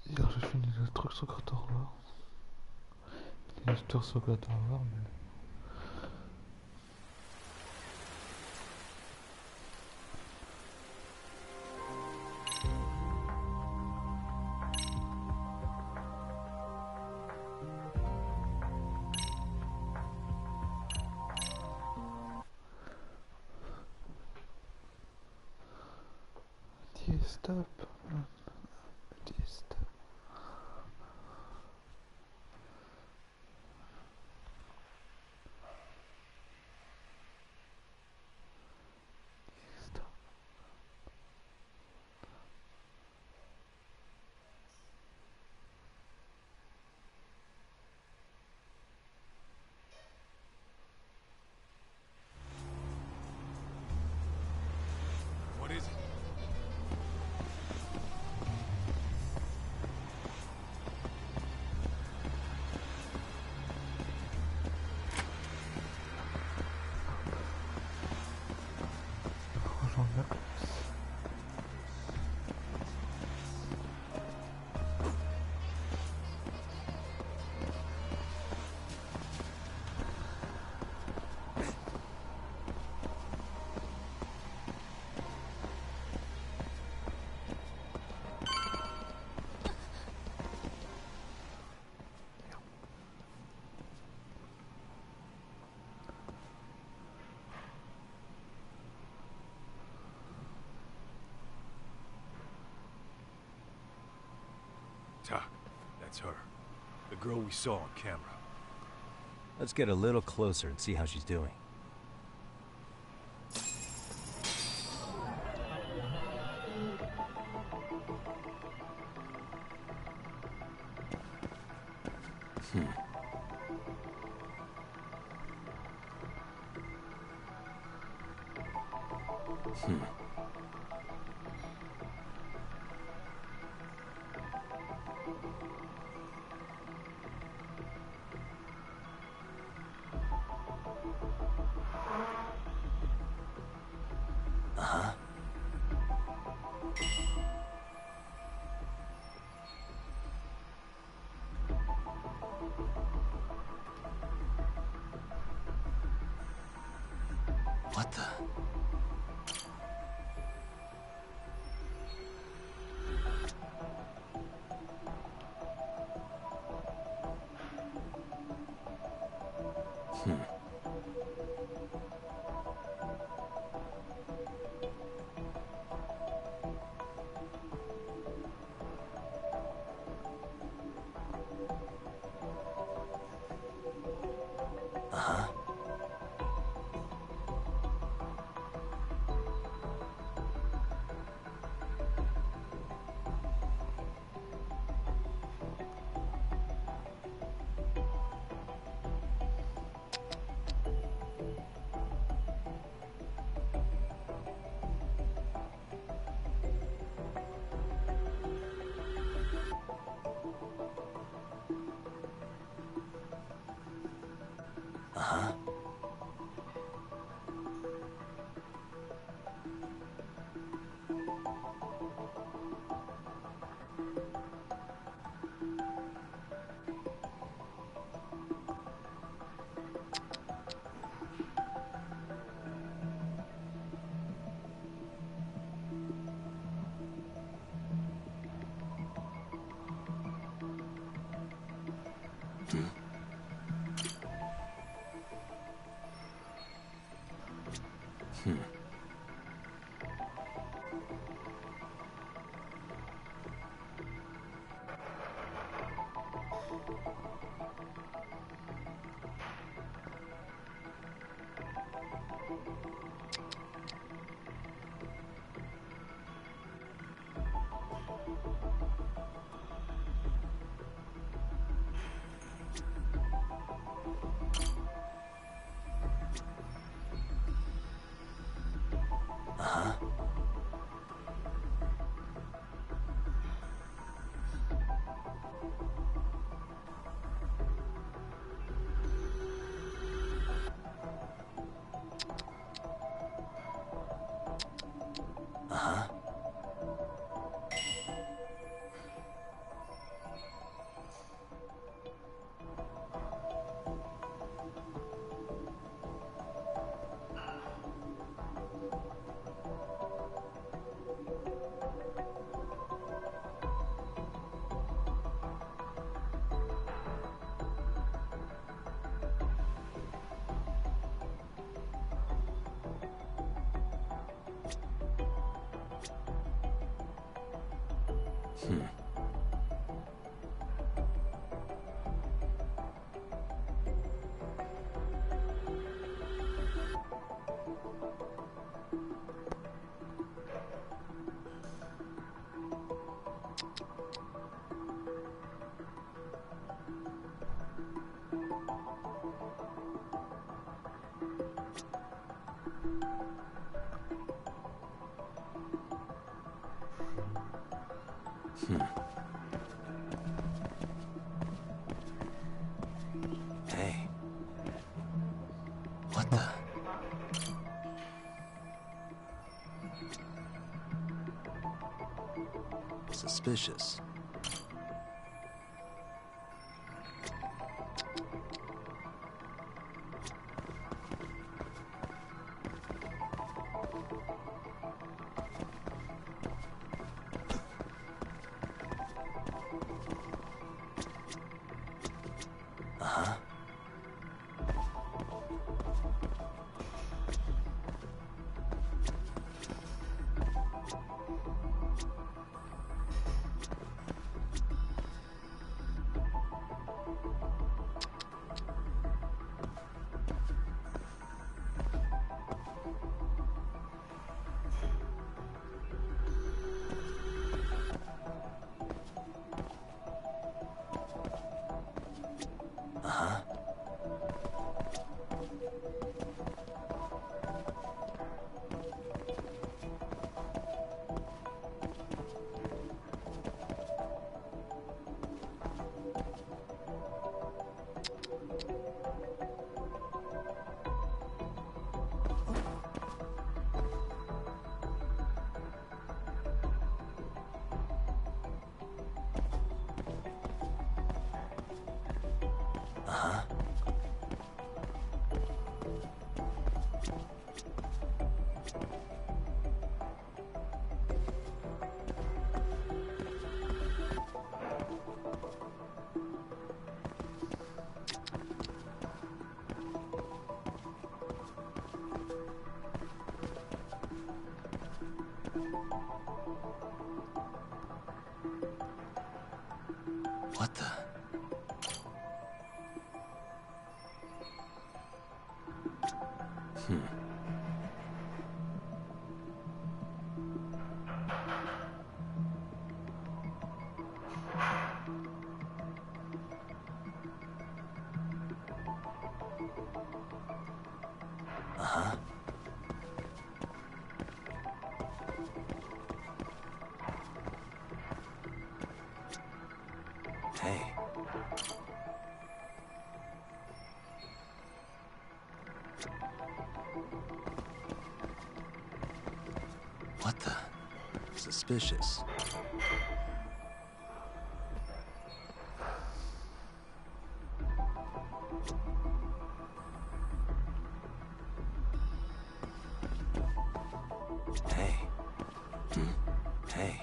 Hier j'ai fini le truc secrétaire. L'histoire secrétaire, mais. Stop. Stop. What is it? Rejoindre la classe. Doc, that's her. The girl we saw on camera. Let's get a little closer and see how she's doing. What the? Hey. What the? Suspicious. Uh-huh. Uh-huh. Uh-huh. What the? Uh-huh. Hey. What the? Suspicious. Hey. Hey.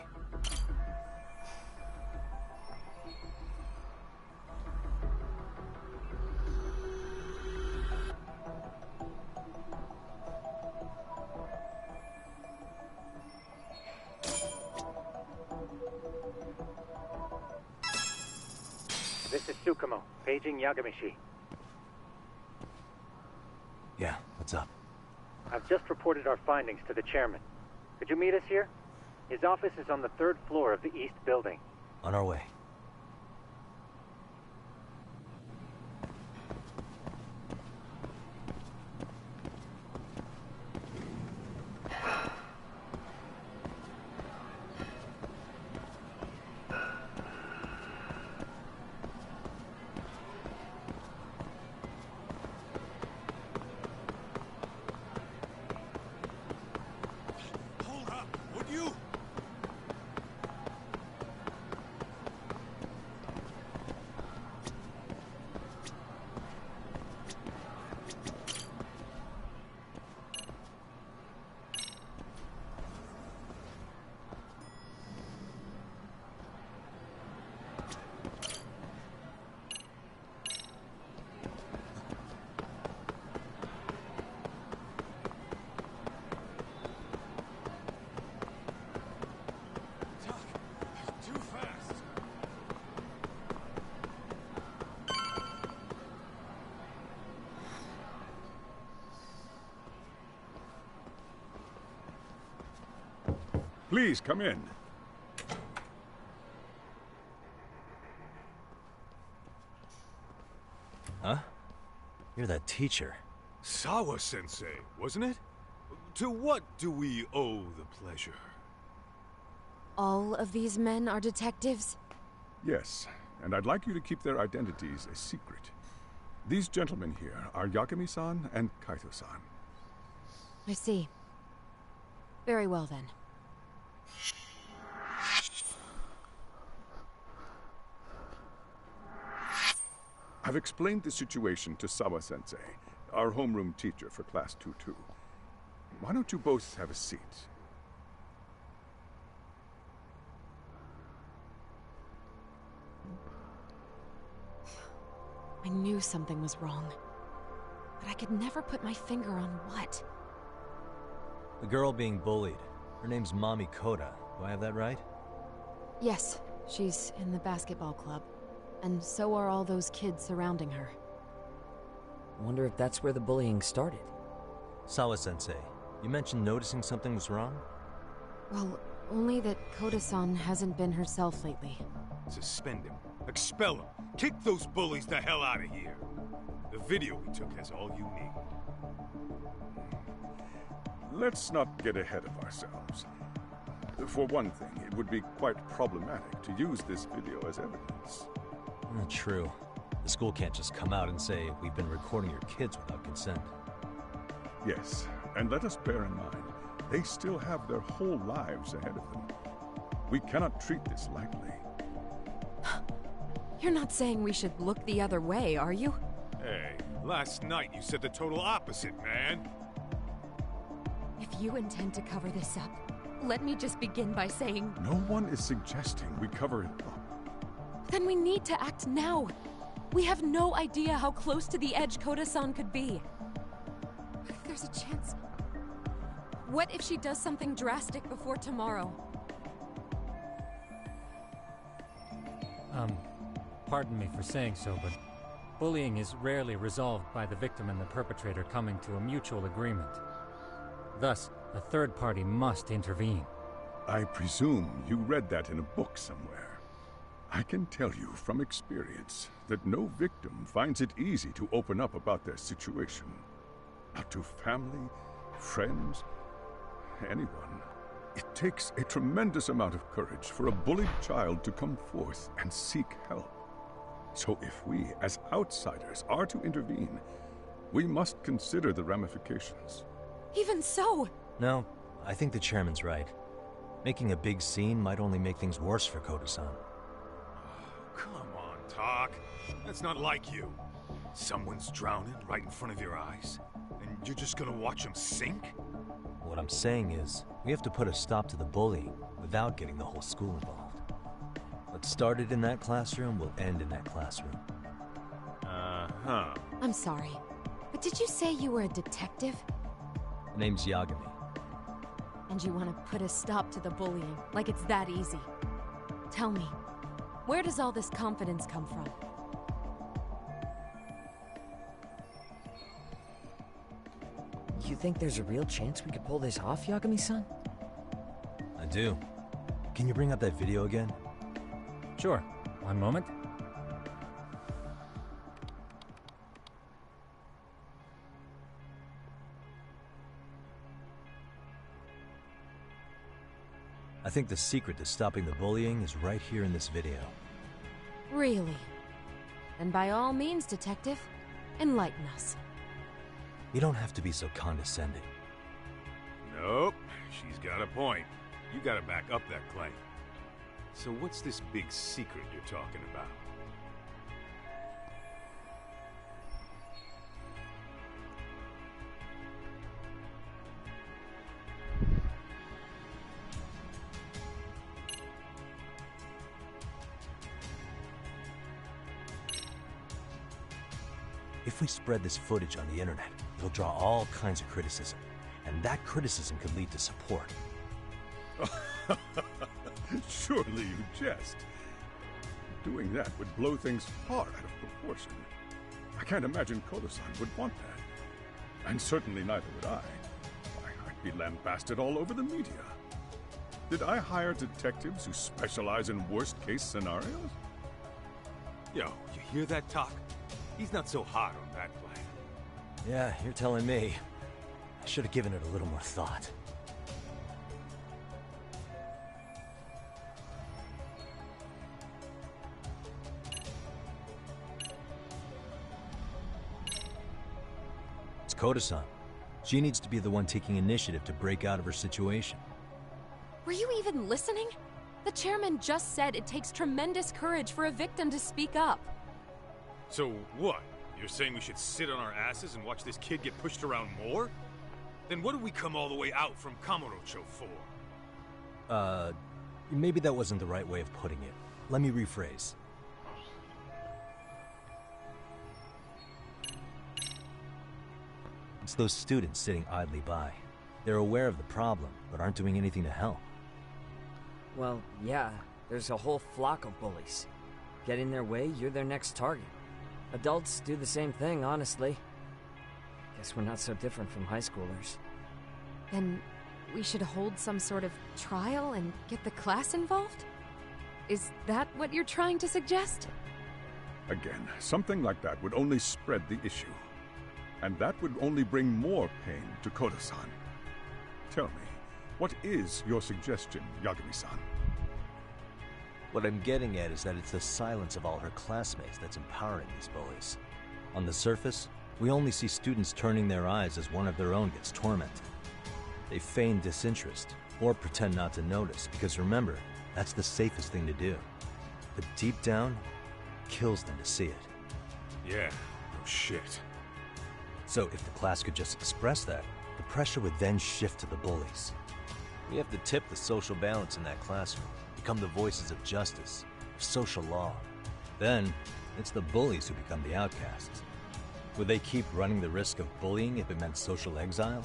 This is Tsukumo, paging Yagamishi. Yeah, what's up? I've just reported our findings to the chairman. Could you meet us here? His office is on the 3rd floor of the east building. On our way. Hold up, would you? Please, come in. Huh? You're that teacher. Sawa-sensei, wasn't it? To what do we owe the pleasure? All of these men are detectives? Yes, and I'd like you to keep their identities a secret. These gentlemen here are Yagami-san and Kaito-san. I see. Very well then. I've explained the situation to Sawa-sensei, our homeroom teacher for Class 2-2. Why don't you both have a seat? I knew something was wrong, but I could never put my finger on what. The girl being bullied. Her name's Mami Koda. Do I have that right? Yes, she's in the basketball club. And so are all those kids surrounding her. Wonder if that's where the bullying started. Sawa-sensei, you mentioned noticing something was wrong? Well, only that Koda-san hasn't been herself lately. Suspend him. Expel him. Kick those bullies the hell out of here. The video we took has all you need. Let's not get ahead of ourselves. For one thing, it would be quite problematic to use this video as evidence. True. The school can't just come out and say, we've been recording your kids without consent. Yes, and let us bear in mind, they still have their whole lives ahead of them. We cannot treat this lightly. You're not saying we should look the other way, are you? Hey, last night you said the total opposite, man. If you intend to cover this up, let me just begin by saying... No one is suggesting we cover it up. Then we need to act now. We have no idea how close to the edge Koda-san could be. There's a chance... What if she does something drastic before tomorrow? Pardon me for saying so, but bullying is rarely resolved by the victim and the perpetrator coming to a mutual agreement. Thus, a third party must intervene. I presume you read that in a book somewhere. I can tell you from experience that no victim finds it easy to open up about their situation. Not to family, friends, anyone. It takes a tremendous amount of courage for a bullied child to come forth and seek help. So if we, as outsiders, are to intervene, we must consider the ramifications. Even so! No, I think the chairman's right. Making a big scene might only make things worse for Koda-san. Come on, Talk. That's not like you. Someone's drowning right in front of your eyes, and you're just gonna watch him sink? What I'm saying is, we have to put a stop to the bullying without getting the whole school involved. What started in that classroom will end in that classroom. Uh-huh. I'm sorry, but did you say you were a detective? The name's Yagami. And you want to put a stop to the bullying, like it's that easy. Tell me, where does all this confidence come from? You think there's a real chance we could pull this off, Yagami-san? I do. Can you bring up that video again? Sure. One moment. I think the secret to stopping the bullying is right here in this video. Really? Then by all means, detective, enlighten us. You don't have to be so condescending. Nope. She's got a point. You gotta back up that claim. So what's this big secret you're talking about? If we spread this footage on the internet, it'll draw all kinds of criticism. And that criticism could lead to support. Surely you jest. Doing that would blow things far out of proportion. I can't imagine Koda-san would want that. And certainly neither would I. Why, I'd be lambasted all over the media. Did I hire detectives who specialize in worst-case scenarios? Yo, you hear that talk? He's not so hot on that plan. Yeah, you're telling me. I should have given it a little more thought. It's Koda-san. She needs to be the one taking initiative to break out of her situation. Were you even listening? The chairman just said it takes tremendous courage for a victim to speak up. So what? You're saying we should sit on our asses and watch this kid get pushed around more? Then what did we come all the way out from Kamurocho for? Maybe that wasn't the right way of putting it. Let me rephrase. It's those students sitting idly by. They're aware of the problem, but aren't doing anything to help. Well, yeah, there's a whole flock of bullies. Get in their way, you're their next target. Adults do the same thing, honestly. Guess we're not so different from high schoolers. Then we should hold some sort of trial and get the class involved? Is that what you're trying to suggest? Again, something like that would only spread the issue. And that would only bring more pain to Koda-san. Tell me, what is your suggestion, Yagami-san? What I'm getting at is that it's the silence of all her classmates that's empowering these bullies. On the surface, we only see students turning their eyes as one of their own gets tormented. They feign disinterest, or pretend not to notice, because remember, that's the safest thing to do. But deep down, it kills them to see it. Yeah, no shit. So if the class could just express that, the pressure would then shift to the bullies. We have to tip the social balance in that classroom, become the voices of justice, of social law. Then, it's the bullies who become the outcasts. Would they keep running the risk of bullying if it meant social exile?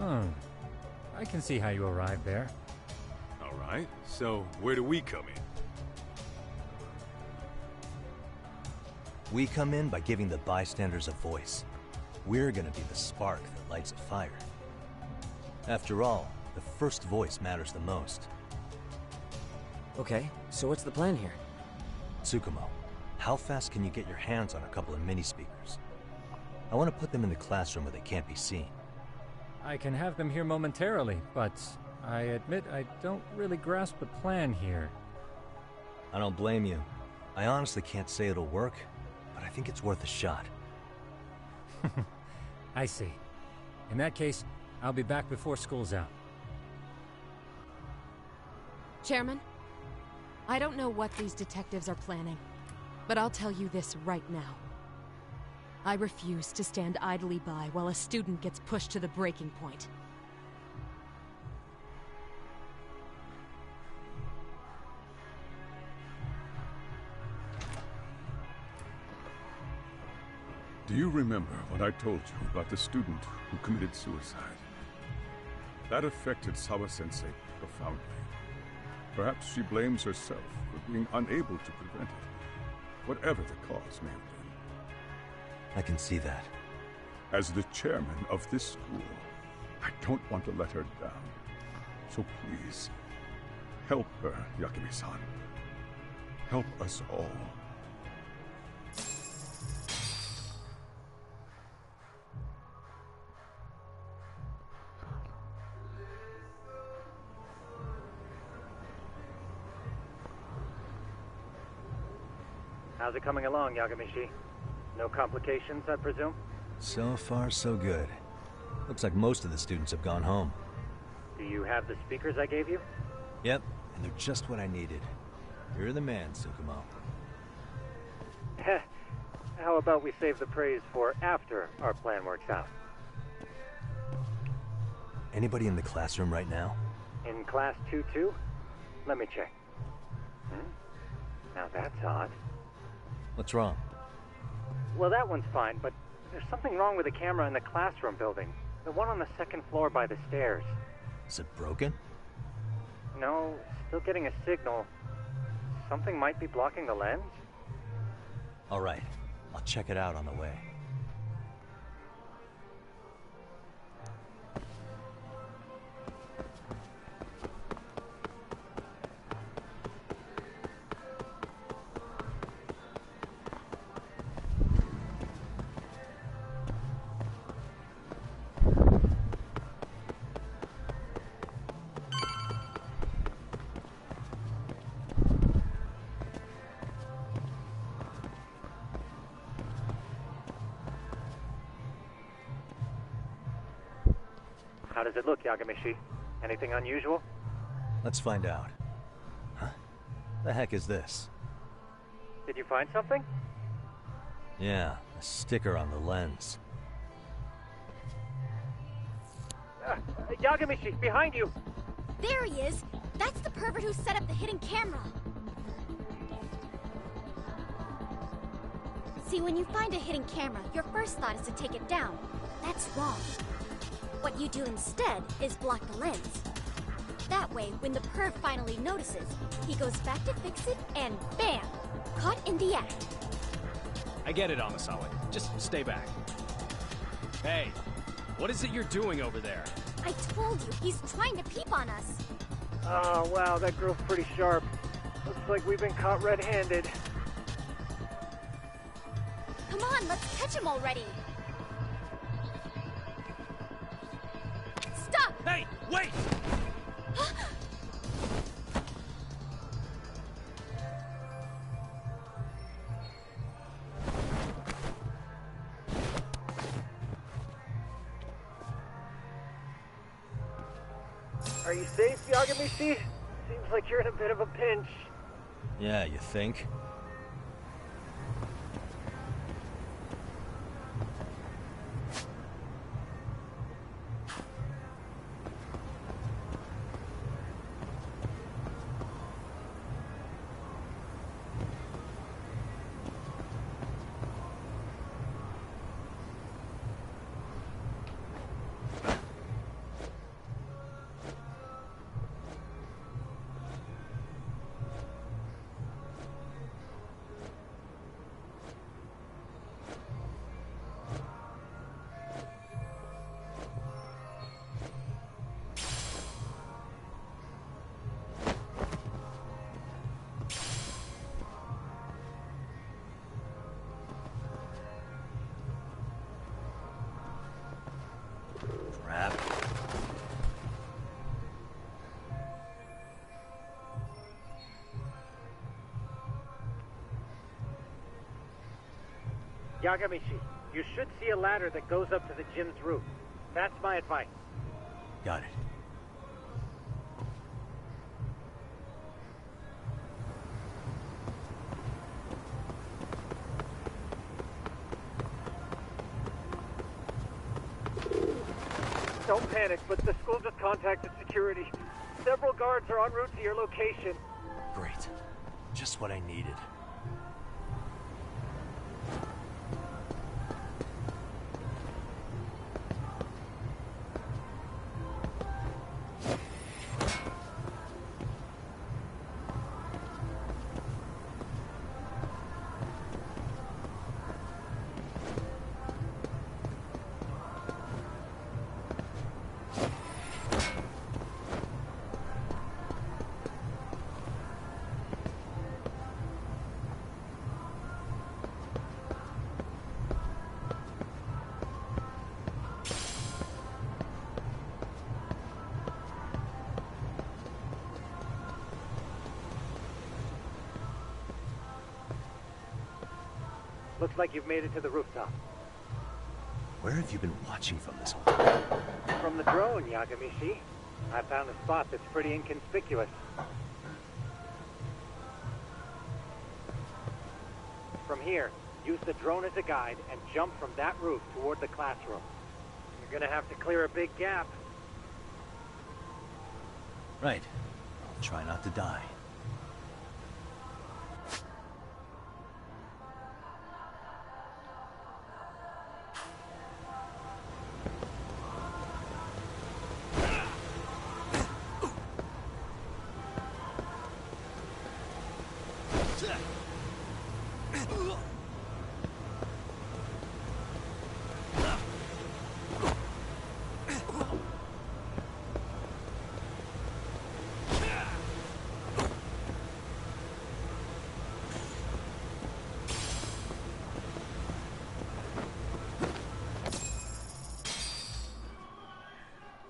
I can see how you arrived there. All right, so where do we come in? We come in by giving the bystanders a voice. We're gonna be the spark that lights a fire. After all, the first voice matters the most. Okay, so what's the plan here? Tsukumo, how fast can you get your hands on a couple of mini-speakers? I want to put them in the classroom where they can't be seen. I can have them here momentarily, but I admit I don't really grasp the plan here. I don't blame you. I honestly can't say it'll work, but I think it's worth a shot. I see. In that case, I'll be back before school's out. Chairman, I don't know what these detectives are planning, but I'll tell you this right now. I refuse to stand idly by while a student gets pushed to the breaking point. Do you remember what I told you about the student who committed suicide? That affected Sawa-sensei profoundly. Perhaps she blames herself for being unable to prevent it, whatever the cause may have been. I can see that. As the chairman of this school, I don't want to let her down. So please, help her, Yakami-san. Help us all. How's it coming along, Yagamishi? No complications, I presume? So far, so good. Looks like most of the students have gone home. Do you have the speakers I gave you? Yep, and they're just what I needed. You're the man, Tsukumo. How about we save the praise for after our plan works out? Anybody in the classroom right now? In class 2-2? Let me check. Now that's odd. What's wrong? Well, that one's fine, but there's something wrong with the camera in the classroom building. The one on the second floor by the stairs. Is it broken? No, still getting a signal. Something might be blocking the lens? All right, I'll check it out on the way. How does it look, Yagamishi? Anything unusual? Let's find out. Huh? The heck is this? Did you find something? Yeah, a sticker on the lens. Yagamishi, behind you! There he is! That's the pervert who set up the hidden camera! See, when you find a hidden camera, your first thought is to take it down. That's wrong. What you do instead is block the lens. That way, when the perv finally notices, he goes back to fix it, and bam! Caught in the act. I get it, Amasawa. Just stay back. Hey, what is it you're doing over there? I told you, he's trying to peep on us. Oh, wow, that girl's pretty sharp. Looks like we've been caught red-handed. Come on, let's catch him already. Stop! Hey, wait! Are you safe, Yagamishi? Seems like you're in a bit of a pinch. Yeah, you think? Crap. Yagamishi, you should see a ladder that goes up to the gym's roof. That's my advice. Got it. Don't panic, but the school just contacted security. Several guards are en route to your location. Great. Just what I needed. Looks like you've made it to the rooftop. Where have you been watching from this whole time? From the drone, Yagamishi. I found a spot that's pretty inconspicuous. From here, use the drone as a guide and jump from that roof toward the classroom. You're gonna have to clear a big gap. Right. I'll try not to die.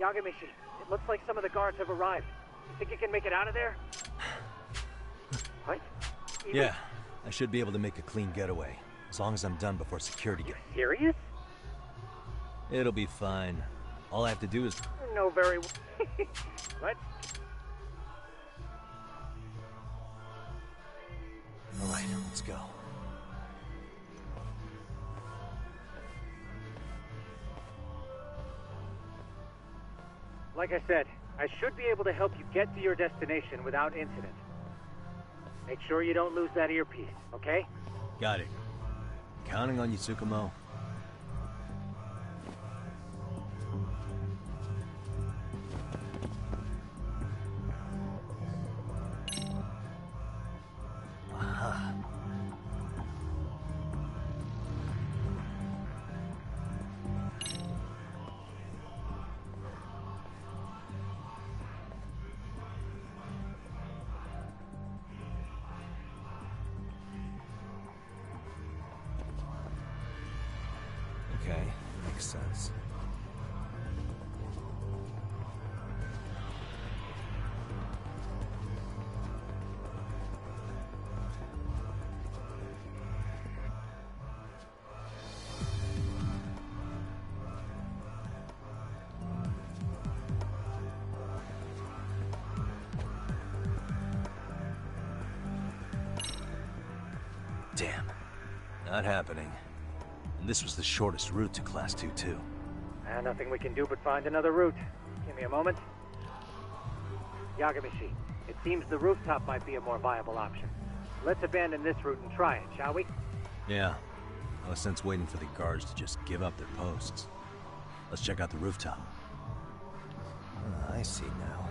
Yagamishi, it looks like some of the guards have arrived. You think you can make it out of there? What? Yeah, I should be able to make a clean getaway, as long as I'm done before security gets. Serious? It'll be fine. All I have to do is... You know very well. What? Alright, let's go. Like I said, I should be able to help you get to your destination without incident. Make sure you don't lose that earpiece, okay? Got it. Counting on you, Tsukumo. Aha. Okay, makes sense. Damn. Not happening. And this was the shortest route to Class 2, too. Nothing we can do but find another route. Give me a moment. Yagamishi, it seems the rooftop might be a more viable option. Let's abandon this route and try it, shall we? Yeah. No sense waiting for the guards to just give up their posts. Let's check out the rooftop. I see now.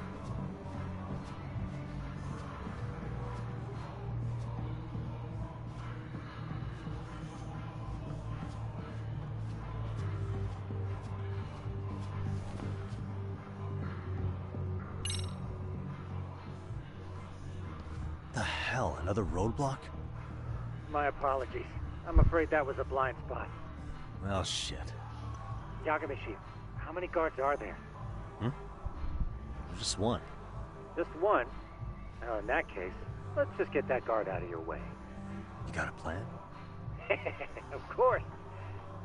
The hell, another roadblock? My apologies. I'm afraid that was a blind spot. Well, shit. Yagamishi, how many guards are there? There's just one. Just one? Well, in that case, let's just get that guard out of your way. You got a plan? Of course.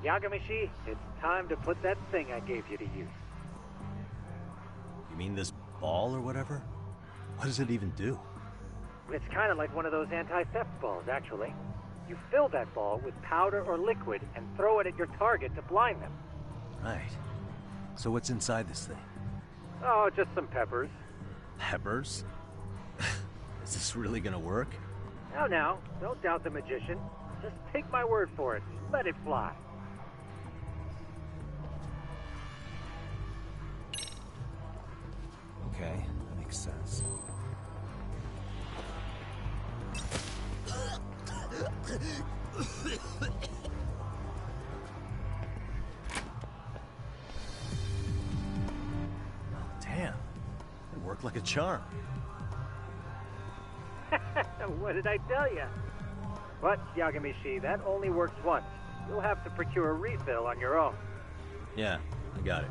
Yagamishi, it's time to put that thing I gave you to use. You mean this ball or whatever? What does it even do? It's kind of like one of those anti-theft balls, actually. You fill that ball with powder or liquid and throw it at your target to blind them. Right. So what's inside this thing? Oh, just some peppers. Peppers? Is this really gonna work? Now, don't doubt the magician. Just take my word for it. Let it fly. Okay, that makes sense. Damn. It worked like a charm. What did I tell you? But, Yagamishi, that only works once. You'll have to procure a refill on your own. Yeah, I got it.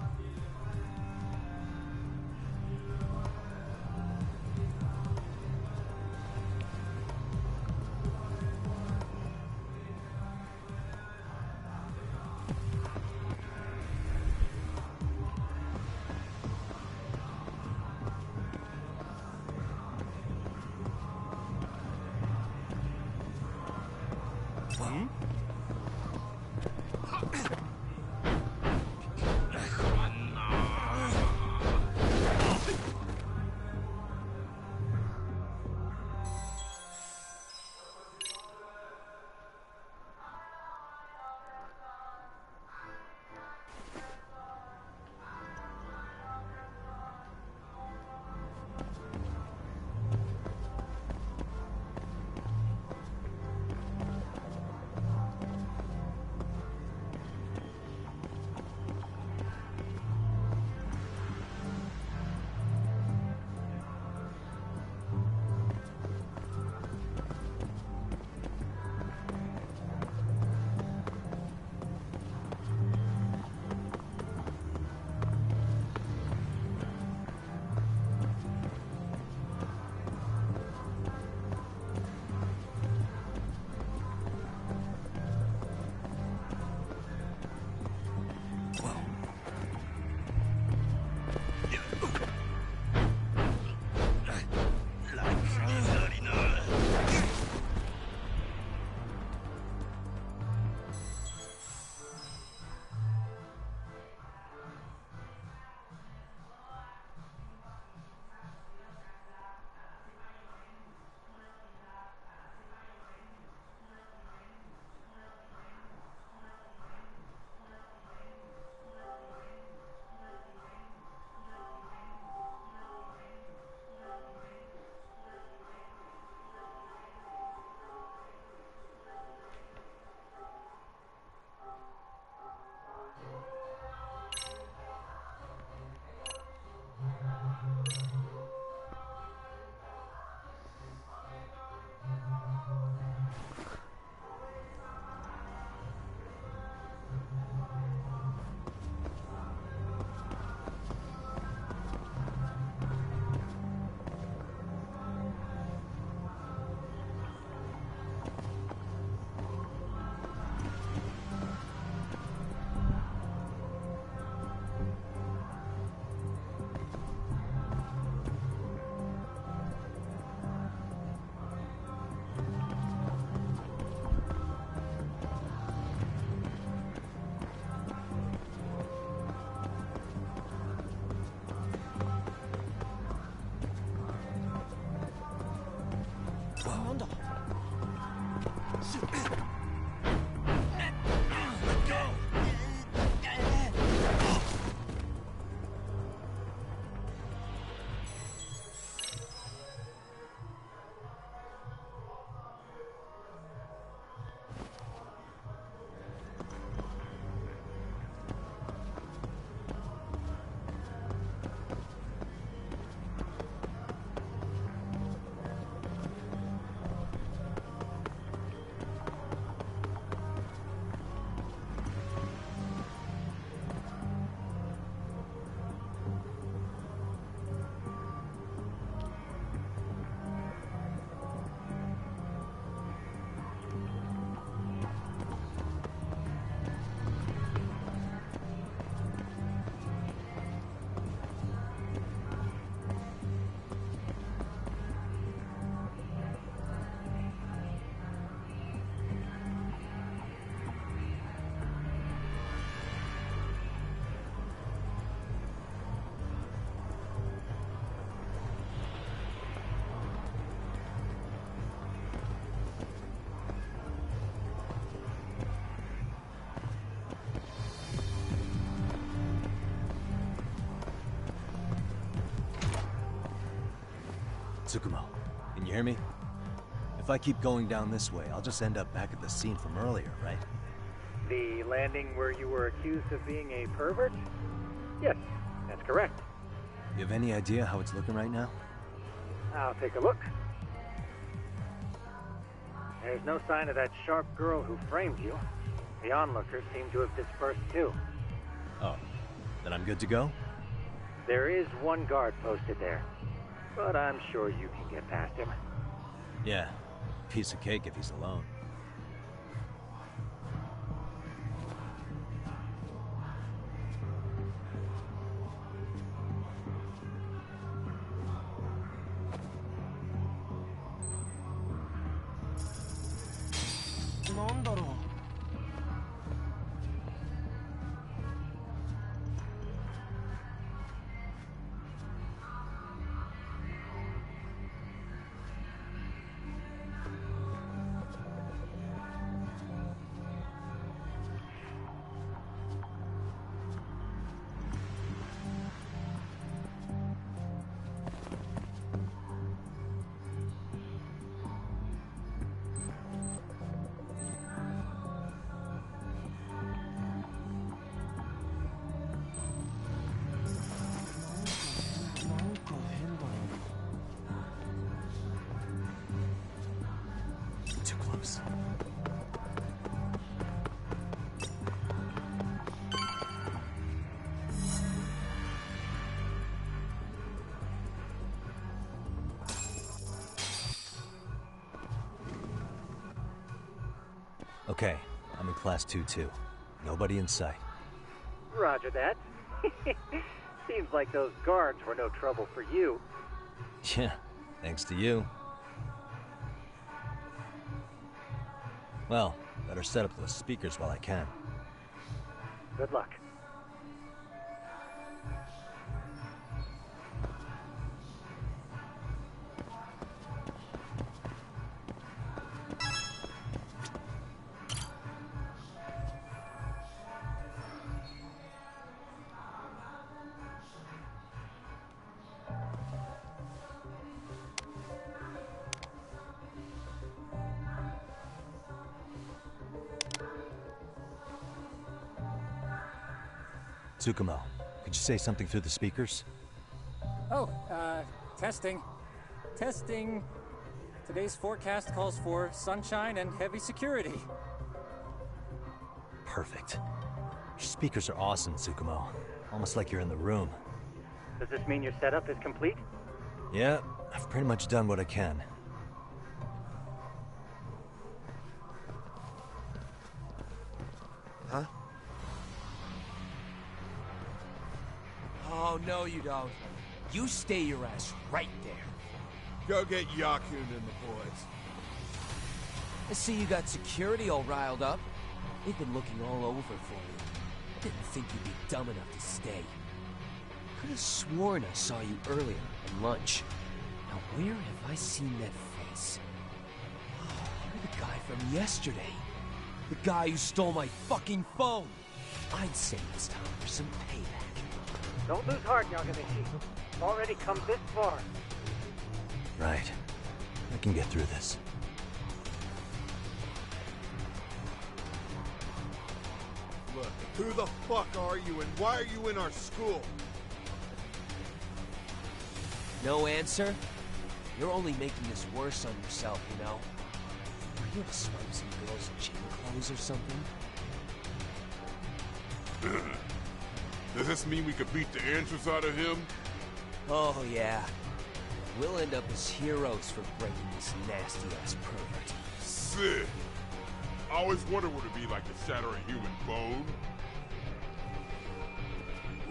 Tsukumo, can you hear me? If I keep going down this way, I'll just end up back at the scene from earlier, right? The landing where you were accused of being a pervert? Yes, that's correct. You have any idea how it's looking right now? I'll take a look. There's no sign of that sharp girl who framed you. The onlookers seem to have dispersed too. Oh, then I'm good to go? There is one guard posted there, but I'm sure you can get past him. Yeah, piece of cake if he's alone. Too close. Okay, I'm in class 2-2. Nobody in sight. Roger that. Seems like those guards were no trouble for you. Yeah, thanks to you. Well, better set up those speakers while I can. Good luck. Tsukumo, could you say something through the speakers? Oh, testing. Testing. Today's forecast calls for sunshine and heavy security. Perfect. Your speakers are awesome, Tsukumo. Almost like you're in the room. Does this mean your setup is complete? Yeah, I've pretty much done what I can. Huh? Oh, no you don't. You stay your ass right there. Go get Yakun and the boys. I see you got security all riled up. They've been looking all over for you. Didn't think you'd be dumb enough to stay. Could have sworn I saw you earlier at lunch. Now where have I seen that face? Oh, you're the guy from yesterday. The guy who stole my fucking phone. I'd say it's time for some payback. Don't lose heart, Yagamishi. It's already come this far. Right. I can get through this. Look, who the fuck are you and why are you in our school? No answer? You're only making this worse on yourself, you know? Are you gonna swipe some girl's gym clothes or something? Does this mean we could beat the answers out of him? Oh, yeah. We'll end up as heroes for breaking this nasty-ass pervert. Sick. I always wondered what it'd be like to shatter a human bone.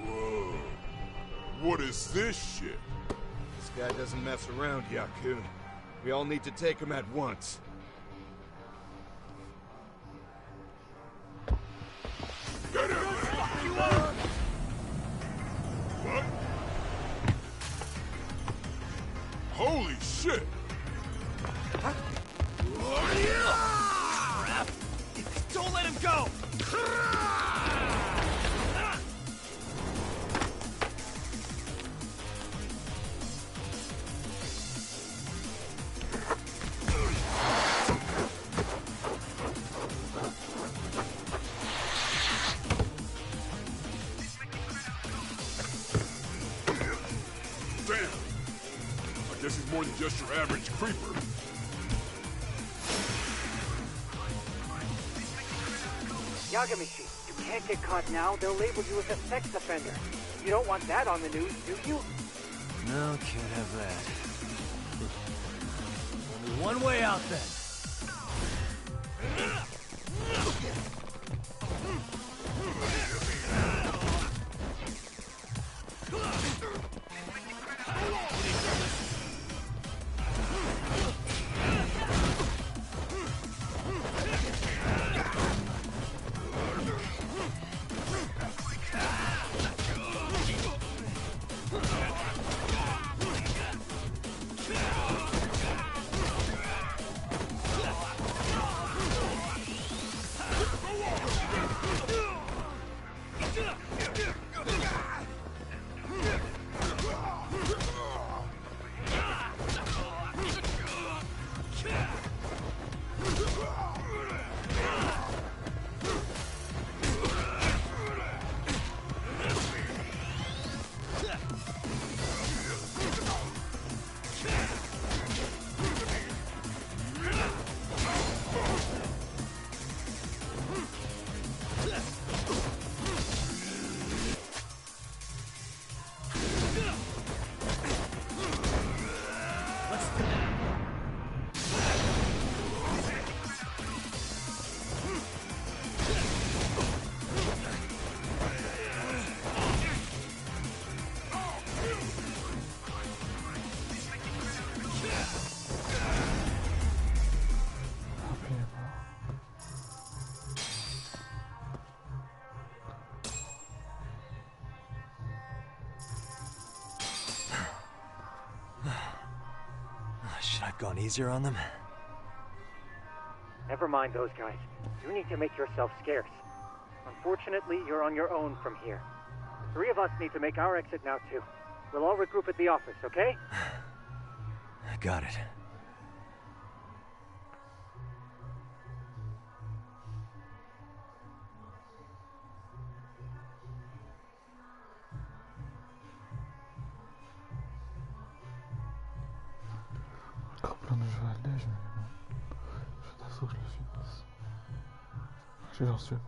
Whoa. What is this shit? This guy doesn't mess around, Yakun. We all need to take him at once. Get him! What? Holy shit! Don't let him go! Damn! I guess he's more than just your average creeper. Yagamishi, you can't get caught now. They'll label you as a sex offender. You don't want that on the news, do you? No, can't have that. Only one way out then. Should I have gone easier on them? Never mind those guys. You need to make yourself scarce. Unfortunately, you're on your own from here. The three of us need to make our exit now, too. We'll all regroup at the office, okay? Got it. Encore plein de jeux à l'âge, mais bon. Je t'assure que je le finisse. J'en suis bon.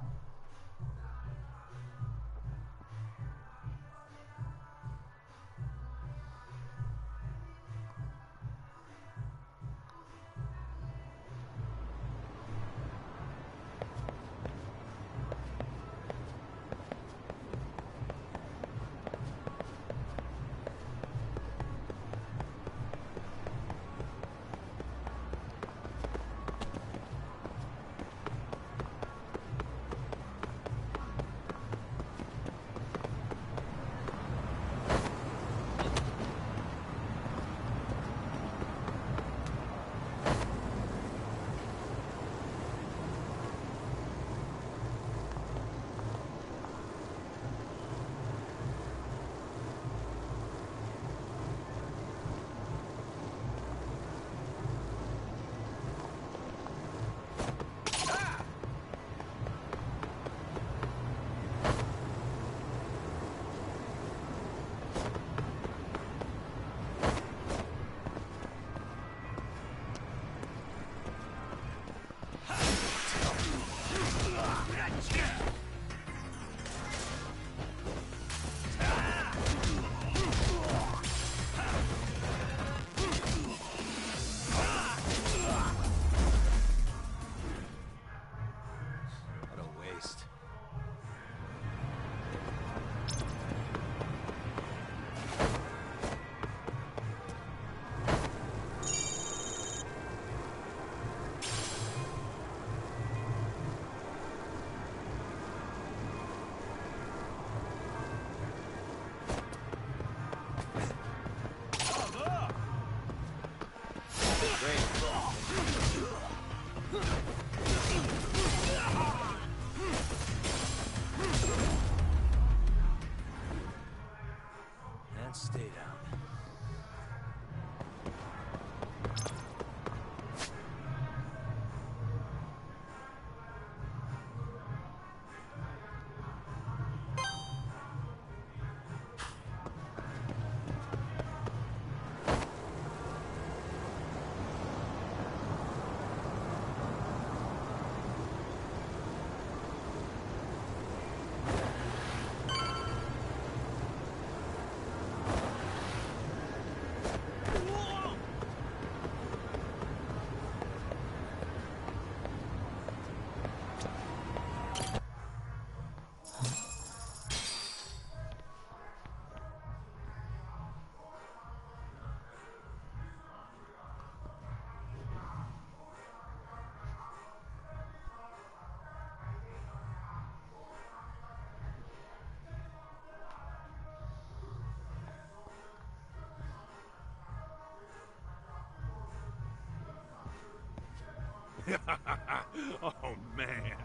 Oh, man.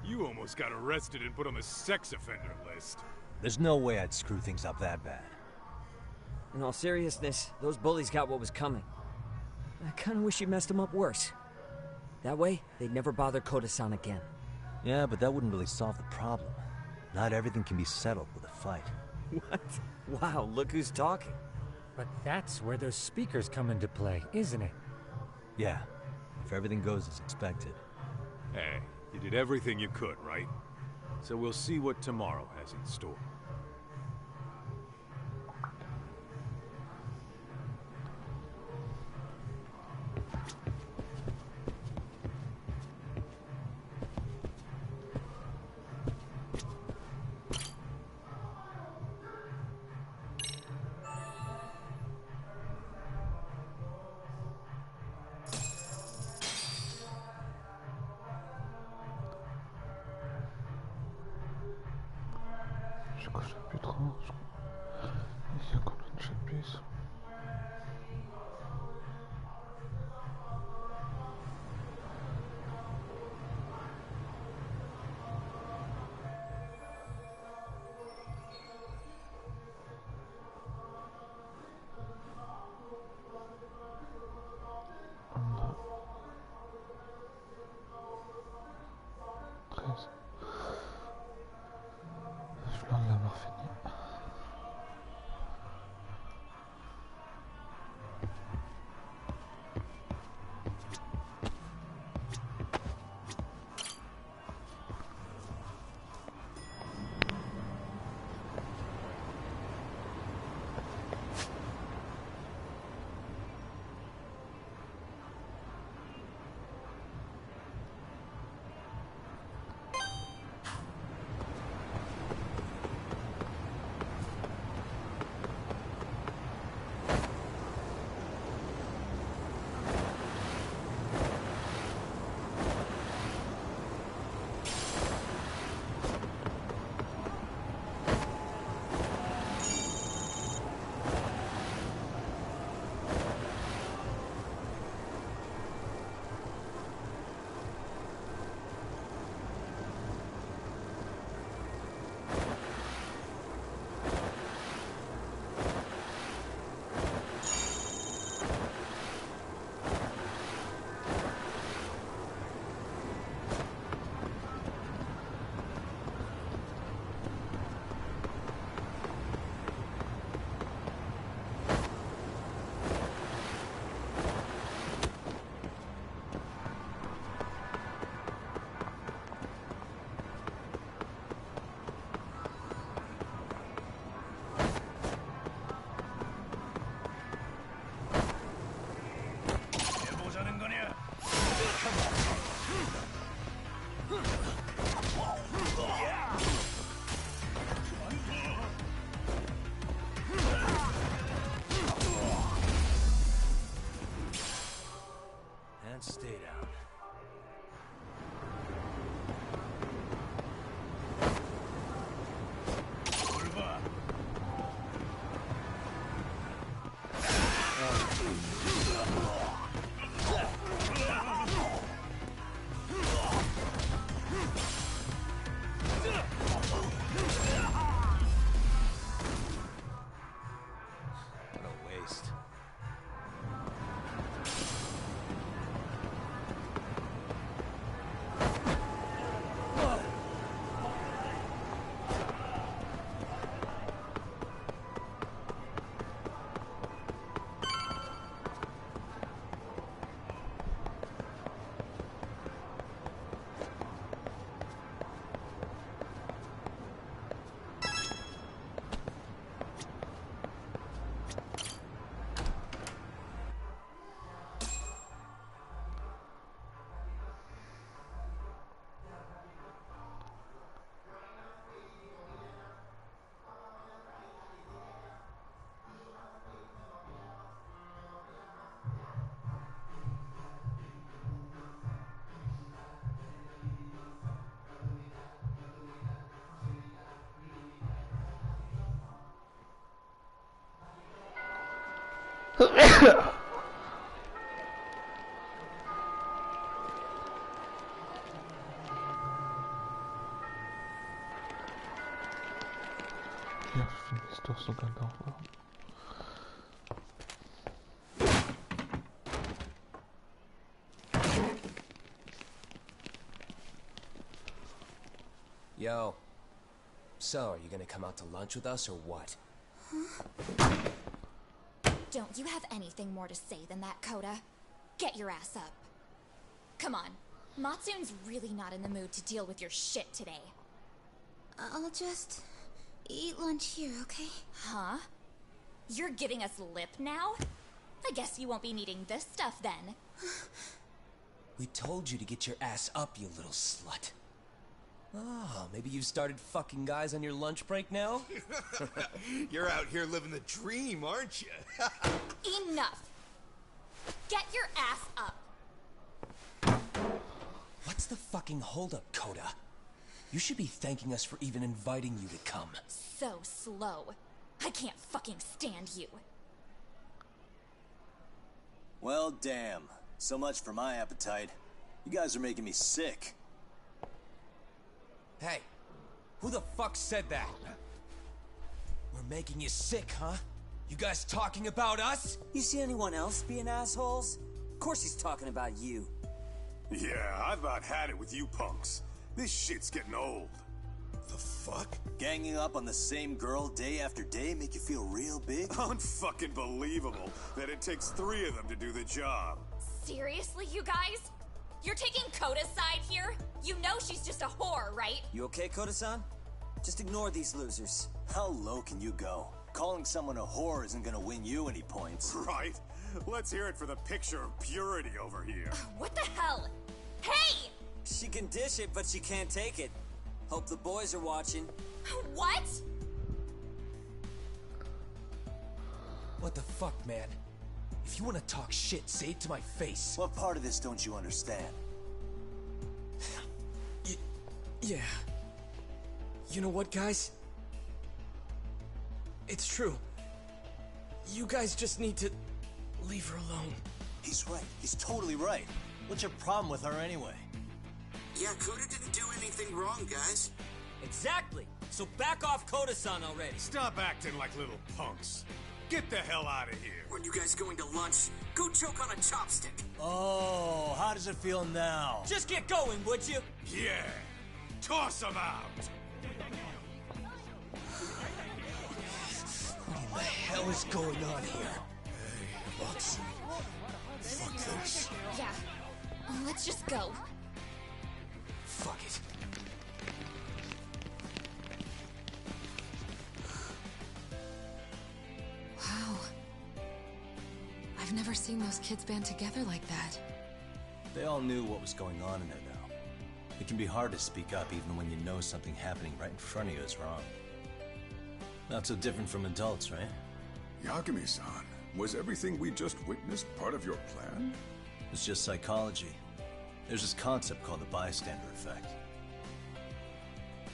You almost got arrested and put on the sex offender list. There's no way I'd screw things up that bad. In all seriousness, those bullies got what was coming. I kinda wish you messed them up worse. That way, they'd never bother Koda-san again. Yeah, but that wouldn't really solve the problem. Not everything can be settled with a fight. What? Wow, look who's talking. But that's where those speakers come into play, isn't it? Yeah, if everything goes as expected. Hey, you did everything you could, right? So we'll see what tomorrow has in store. Je crois que j'ai plus trop. Il y a combien de chapitres? On a 13. Je viens de l'avoir fini. And stay down. What a waste. Hier, je finis l'histoire sogar d'envoi. Yo. So, are you gonna come out to lunch with us or what? Don't you have anything more to say than that, Coda? Get your ass up. Come on. Matsune's really not in the mood to deal with your shit today. I'll just eat lunch here, okay? Huh? You're giving us lip now? I guess you won't be needing this stuff then. We told you to get your ass up, you little slut. Oh, maybe you've started fucking guys on your lunch break now? You're out here living the dream, aren't you? Enough! Get your ass up! What's the fucking holdup, Coda? You should be thanking us for even inviting you to come. So slow. I can't fucking stand you. Well, damn. So much for my appetite. You guys are making me sick. Hey, who the fuck said that? We're making you sick, huh? You guys talking about us? You see anyone else being assholes? Of course he's talking about you. Yeah, I've about had it with you punks. This shit's getting old. The fuck? Ganging up on the same girl day after day make you feel real big? Unfucking believable that it takes 3 of them to do the job. Seriously, you guys? You're taking Coda's side here? You know she's just a whore, right? You okay, Koda-san? Just ignore these losers. How low can you go? Calling someone a whore isn't gonna win you any points. Right? Let's hear it for the picture of purity over here. What the hell? Hey! She can dish it, but she can't take it. Hope the boys are watching. What? What the fuck, man? If you want to talk shit, say it to my face. What part of this don't you understand? Yeah. You know what, guys? It's true. You guys just need to leave her alone. He's right. He's totally right. What's your problem with her anyway? Yeah, Coda didn't do anything wrong, guys. Exactly. So back off Koda-san already. Stop acting like little punks. Get the hell out of here. When you guys going to lunch? Go choke on a chopstick. Oh, how does it feel now? Just get going, would you? Yeah. Toss him out. What in the hell is going on here? Hey, Watson. Fuck this. Yeah. Let's just go. Fuck it. Wow. I've never seen those kids band together like that. They all knew what was going on in there, though. It can be hard to speak up even when you know something happening right in front of you is wrong. Not so different from adults, right? Yagami-san, was everything we just witnessed part of your plan? It's just psychology. There's this concept called the bystander effect.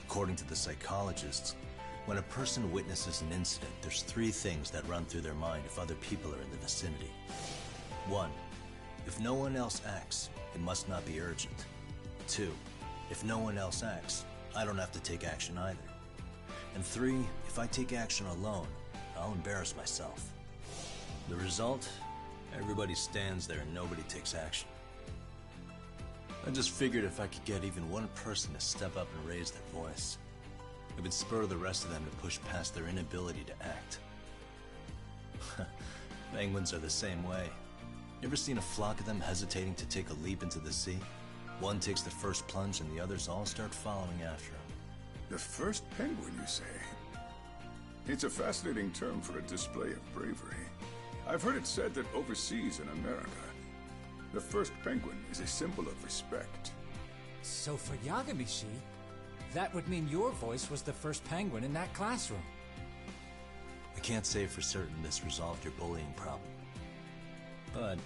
According to the psychologists, when a person witnesses an incident, there's 3 things that run through their mind if other people are in the vicinity. 1. If no one else acts, it must not be urgent. 2. If no one else acts, I don't have to take action either. And 3. If I take action alone, I'll embarrass myself. The result? Everybody stands there and nobody takes action. I just figured if I could get even one person to step up and raise their voice, it would spur the rest of them to push past their inability to act. Penguins are the same way. You ever seen a flock of them hesitating to take a leap into the sea? One takes the first plunge and the others all start following after him. The first penguin, you say? It's a fascinating term for a display of bravery. I've heard it said that overseas in America, the first penguin is a symbol of respect. So for Yagami-shi, that would mean your voice was the first penguin in that classroom. I can't say for certain this resolved your bullying problem. But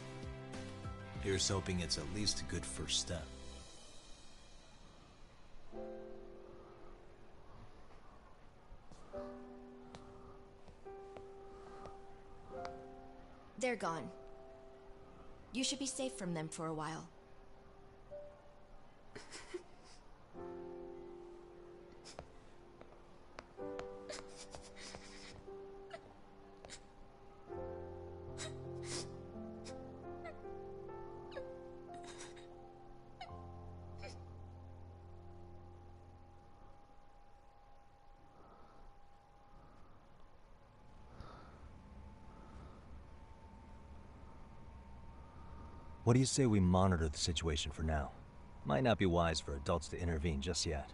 here's hoping it's at least a good first step. They're gone. You should be safe from them for a while. What do you say we monitor the situation for now? Might not be wise for adults to intervene just yet.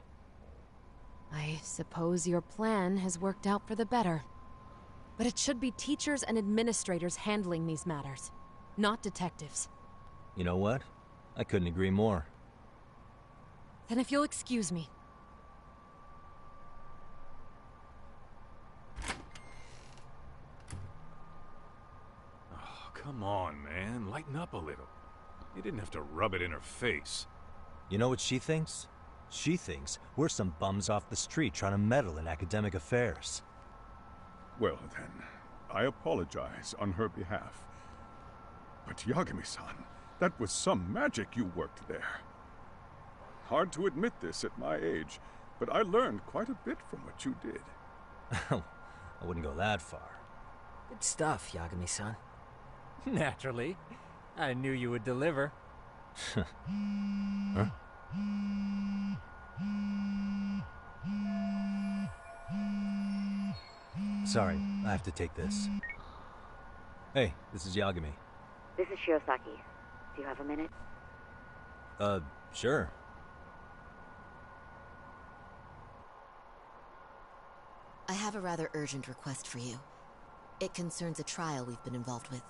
I suppose your plan has worked out for the better. But it should be teachers and administrators handling these matters, not detectives. You know what? I couldn't agree more. Then if you'll excuse me. Oh, come on, man. Lighten up a little. You didn't have to rub it in her face. You know what she thinks? She thinks we're some bums off the street trying to meddle in academic affairs. Well then, I apologize on her behalf. But Yagami-san, that was some magic you worked there. Hard to admit this at my age, but I learned quite a bit from what you did. I wouldn't go that far. Good stuff, Yagami-san. Naturally. I knew you would deliver. Huh? Sorry, I have to take this. Hey, this is Yagami. This is Shirosaki. Do you have a minute? Sure. I have a rather urgent request for you. It concerns a trial we've been involved with.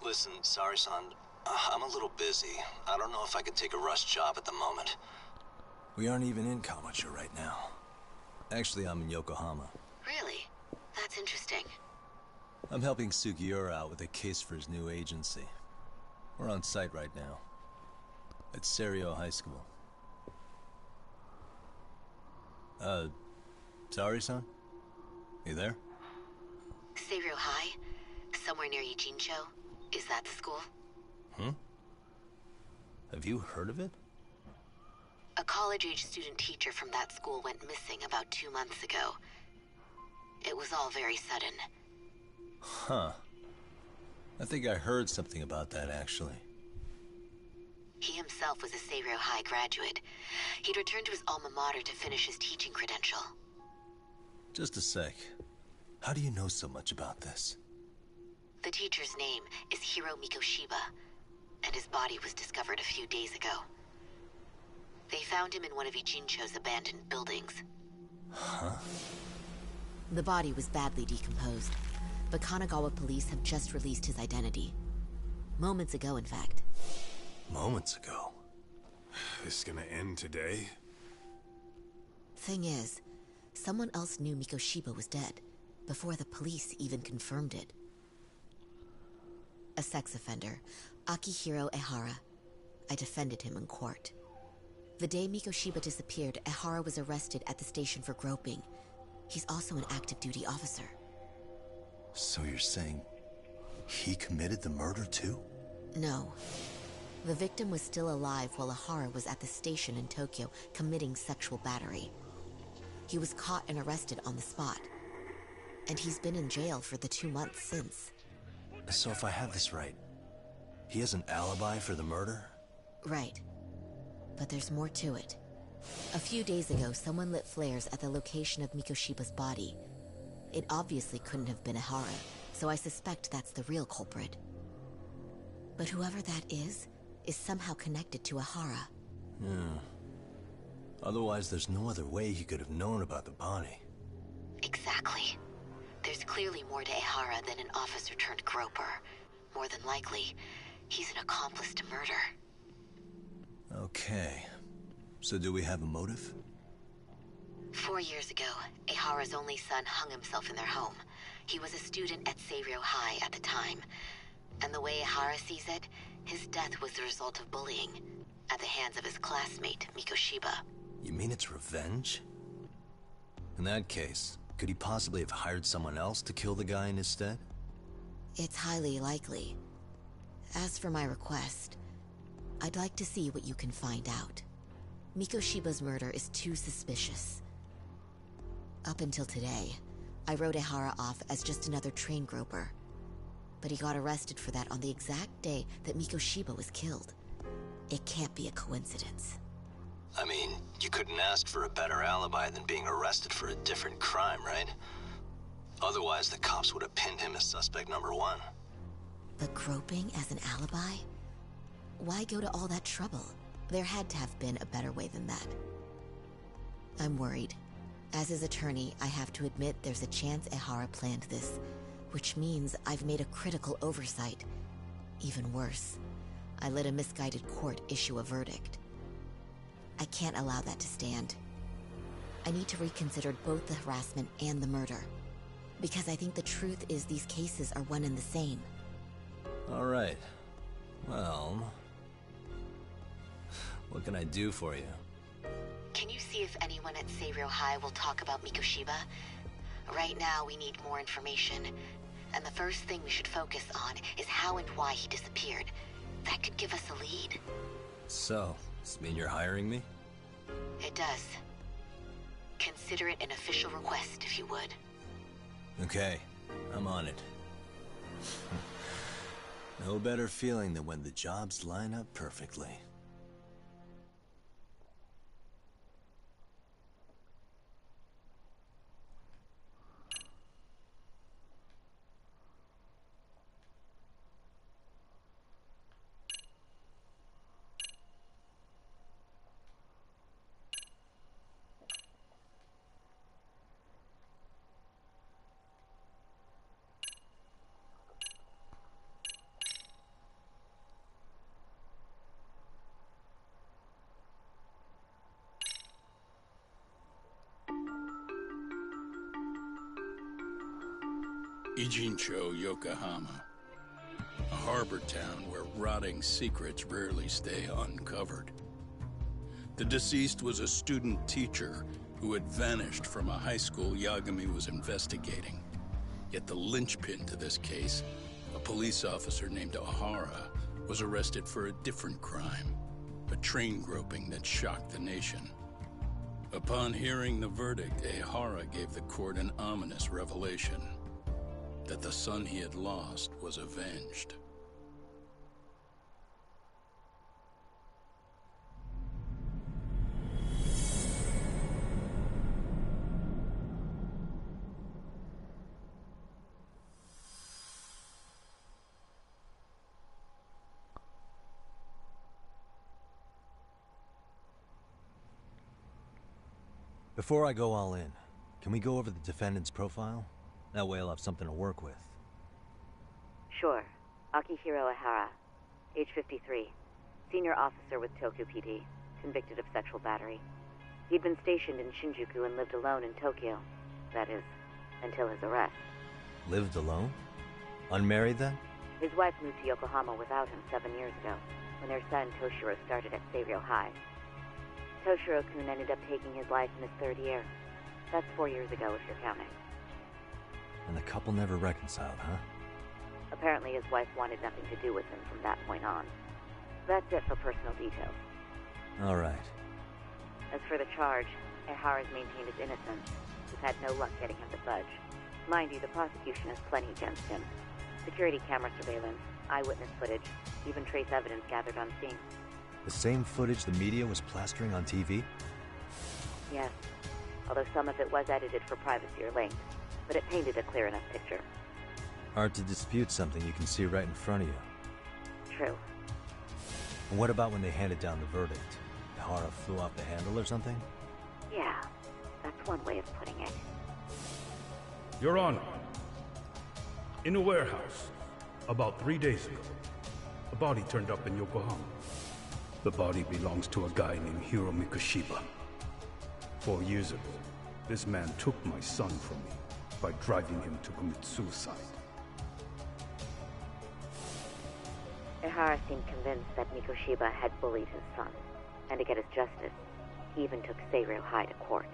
Listen, sorry-san. I'm a little busy. I don't know if I could take a rush job at the moment. We aren't even in Kawachi right now. Actually, I'm in Yokohama. Really? That's interesting. I'm helping Sugiura out with a case for his new agency. We're on site right now. At Seiryo High School. Sorry-san? You there? Seiryo High? Somewhere near Ijincho? Is that the school? Have you heard of it? A college-age student teacher from that school went missing about 2 months ago. It was all very sudden. Huh. I think I heard something about that, actually. He himself was a Seiryo High graduate. He'd returned to his alma mater to finish his teaching credential. Just a sec. How do you know so much about this? The teacher's name is Hiro Mikoshiba, and his body was discovered a few days ago. They found him in one of Ijincho's abandoned buildings. Huh? The body was badly decomposed, but Kanagawa police have just released his identity. Moments ago, in fact. Moments ago? This is gonna end today? Thing is, someone else knew Mikoshiba was dead, before the police even confirmed it. A sex offender, Akihiro Ehara. I defended him in court. The day Mikoshiba disappeared, Ehara was arrested at the station for groping. He's also an active duty officer. So you're saying he committed the murder too? No. The victim was still alive while Ehara was at the station in Tokyo committing sexual battery. He was caught and arrested on the spot. And he's been in jail for the 2 months since. So if I have this right, he has an alibi for the murder? Right. But there's more to it. A few days ago, someone lit flares at the location of Mikoshiba's body. It obviously couldn't have been Ehara, so I suspect that's the real culprit. But whoever that is somehow connected to Ehara. Yeah. Otherwise, there's no other way he could have known about the body. Exactly. There's clearly more to Ehara than an officer-turned-groper. More than likely, he's an accomplice to murder. Okay. So do we have a motive? 4 years ago, Ehara's only son hung himself in their home. He was a student at Seiryo High at the time. And the way Ehara sees it, his death was the result of bullying, at the hands of his classmate, Mikoshiba. You mean it's revenge? In that case, could he possibly have hired someone else to kill the guy in his stead? It's highly likely. As for my request, I'd like to see what you can find out. Mikoshiba's murder is too suspicious. Up until today, I wrote Ehara off as just another train groper. But he got arrested for that on the exact day that Mikoshiba was killed. It can't be a coincidence. I mean, you couldn't ask for a better alibi than being arrested for a different crime, right? Otherwise, the cops would have pinned him as suspect number 1. But groping as an alibi? Why go to all that trouble? There had to have been a better way than that. I'm worried. As his attorney, I have to admit there's a chance Ehara planned this, which means I've made a critical oversight. Even worse, I let a misguided court issue a verdict. I can't allow that to stand. I need to reconsider both the harassment and the murder, because I think the truth is these cases are one and the same. All right. Well, what can I do for you? Can you see if anyone at Seiryō High will talk about Mikoshiba? Right now, we need more information. And the first thing we should focus on is how and why he disappeared. That could give us a lead. So, does this mean you're hiring me? It does. Consider it an official request, if you would. Okay, I'm on it. No better feeling than when the jobs line up perfectly. Ijincho, Yokohama. A harbor town where rotting secrets rarely stay uncovered. The deceased was a student teacher who had vanished from a high school Yagami was investigating. Yet the linchpin to this case, a police officer named Ehara, was arrested for a different crime, a train groping that shocked the nation. Upon hearing the verdict, Ehara gave the court an ominous revelation. That the son he had lost was avenged. Before I go all in, can we go over the defendant's profile? That way I'll have something to work with. Sure. Akihiro Ehara, age 53, senior officer with Tokyo PD, convicted of sexual battery. He'd been stationed in Shinjuku and lived alone in Tokyo. That is, until his arrest. Lived alone? Unmarried then? His wife moved to Yokohama without him 7 years ago, when their son Toshiro started at Seiryō High. Toshiro-kun ended up taking his life in his third year. That's 4 years ago, if you're counting. And the couple never reconciled, huh? Apparently his wife wanted nothing to do with him from that point on. That's it for personal details. All right. As for the charge, Ehara's maintained his innocence. We've had no luck getting him to budge. Mind you, the prosecution has plenty against him. Security camera surveillance, eyewitness footage, even trace evidence gathered on scene. The same footage the media was plastering on TV? Yes, although some of it was edited for privacy or length, but it painted a clear enough picture. Hard to dispute something you can see right in front of you. True. And what about when they handed down the verdict? Ehara flew off the handle or something? Yeah, that's one way of putting it. Your Honor, in a warehouse, about 3 days ago, a body turned up in Yokohama. The body belongs to a guy named Hiro Mikoshiba. 4 years ago, this man took my son from me by driving him to commit suicide. Ehara seemed convinced that Mikoshiba had bullied his son, and to get his justice, he even took Seiryō High to court.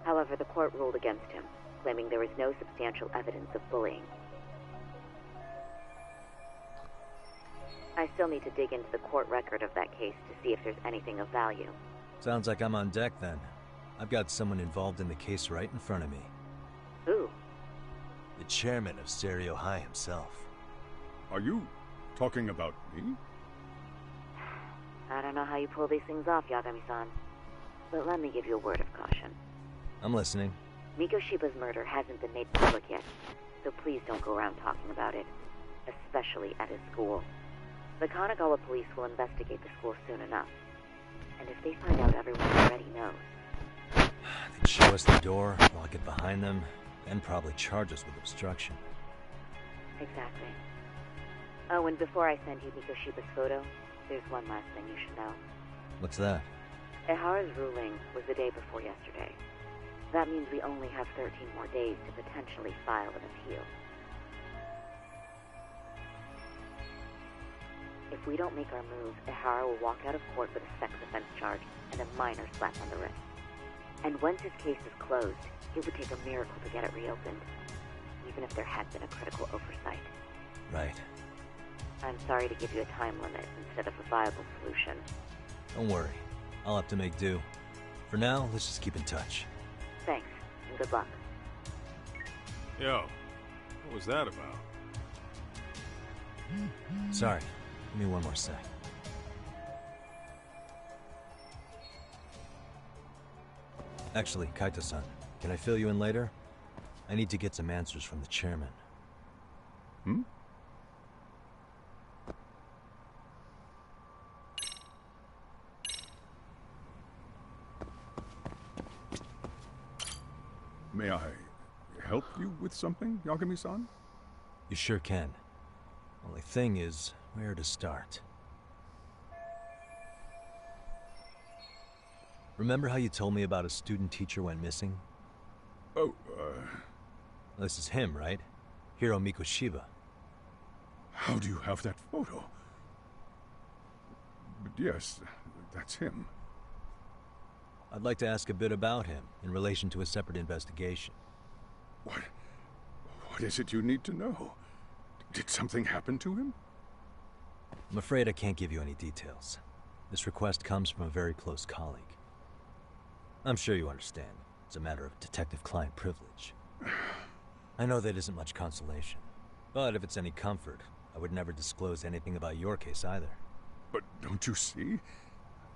However, the court ruled against him, claiming there was no substantial evidence of bullying. I still need to dig into the court record of that case to see if there's anything of value. Sounds like I'm on deck then. I've got someone involved in the case right in front of me. Who? The chairman of Seiryō High himself. Are you talking about me? I don't know how you pull these things off, Yagami-san. But let me give you a word of caution. I'm listening. Mikoshiba's murder hasn't been made public yet, so please don't go around talking about it. Especially at his school. The Kanagawa police will investigate the school soon enough. And if they find out everyone already knows... They'd show us the door, lock it behind them, then probably charge us with obstruction. Exactly. Oh, and before I send you Mikoshiba's photo, there's one last thing you should know. What's that? Ehara's ruling was the day before yesterday. That means we only have 13 more days to potentially file an appeal. If we don't make our move, Ehara will walk out of court with a sex offense charge and a minor slap on the wrist. And once his case is closed, it would take a miracle to get it reopened, even if there had been a critical oversight. Right. I'm sorry to give you a time limit instead of a viable solution. Don't worry. I'll have to make do. For now, let's just keep in touch. Thanks, and good luck. Yo, what was that about? Sorry. Give me one more sec. Actually, Kaito-san, can I fill you in later? I need to get some answers from the chairman. Hmm? May I help you with something, Yagami-san? You sure can. Only thing is, where to start? Remember how you told me about a student teacher went missing? Oh, This is him, right? Hiro Mikoshiba. How do you have that photo? But yes, that's him. I'd like to ask a bit about him in relation to a separate investigation. What is it you need to know? Did something happen to him? I'm afraid I can't give you any details. This request comes from a very close colleague. I'm sure you understand. It's a matter of detective-client privilege. I know that isn't much consolation. But if it's any comfort, I would never disclose anything about your case either. But don't you see?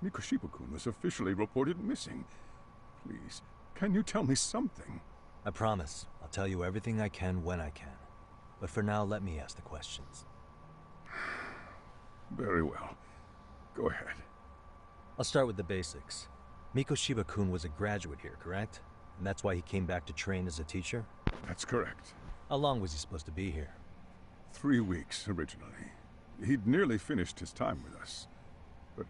Mikoshiba-kun was officially reported missing. Please, can you tell me something? I promise. I'll tell you everything I can when I can. But for now, let me ask the questions. Very well. Go ahead. I'll start with the basics. Mikoshiba-kun was a graduate here, correct? And that's why he came back to train as a teacher? That's correct. How long was he supposed to be here? 3 weeks, originally. He'd nearly finished his time with us. But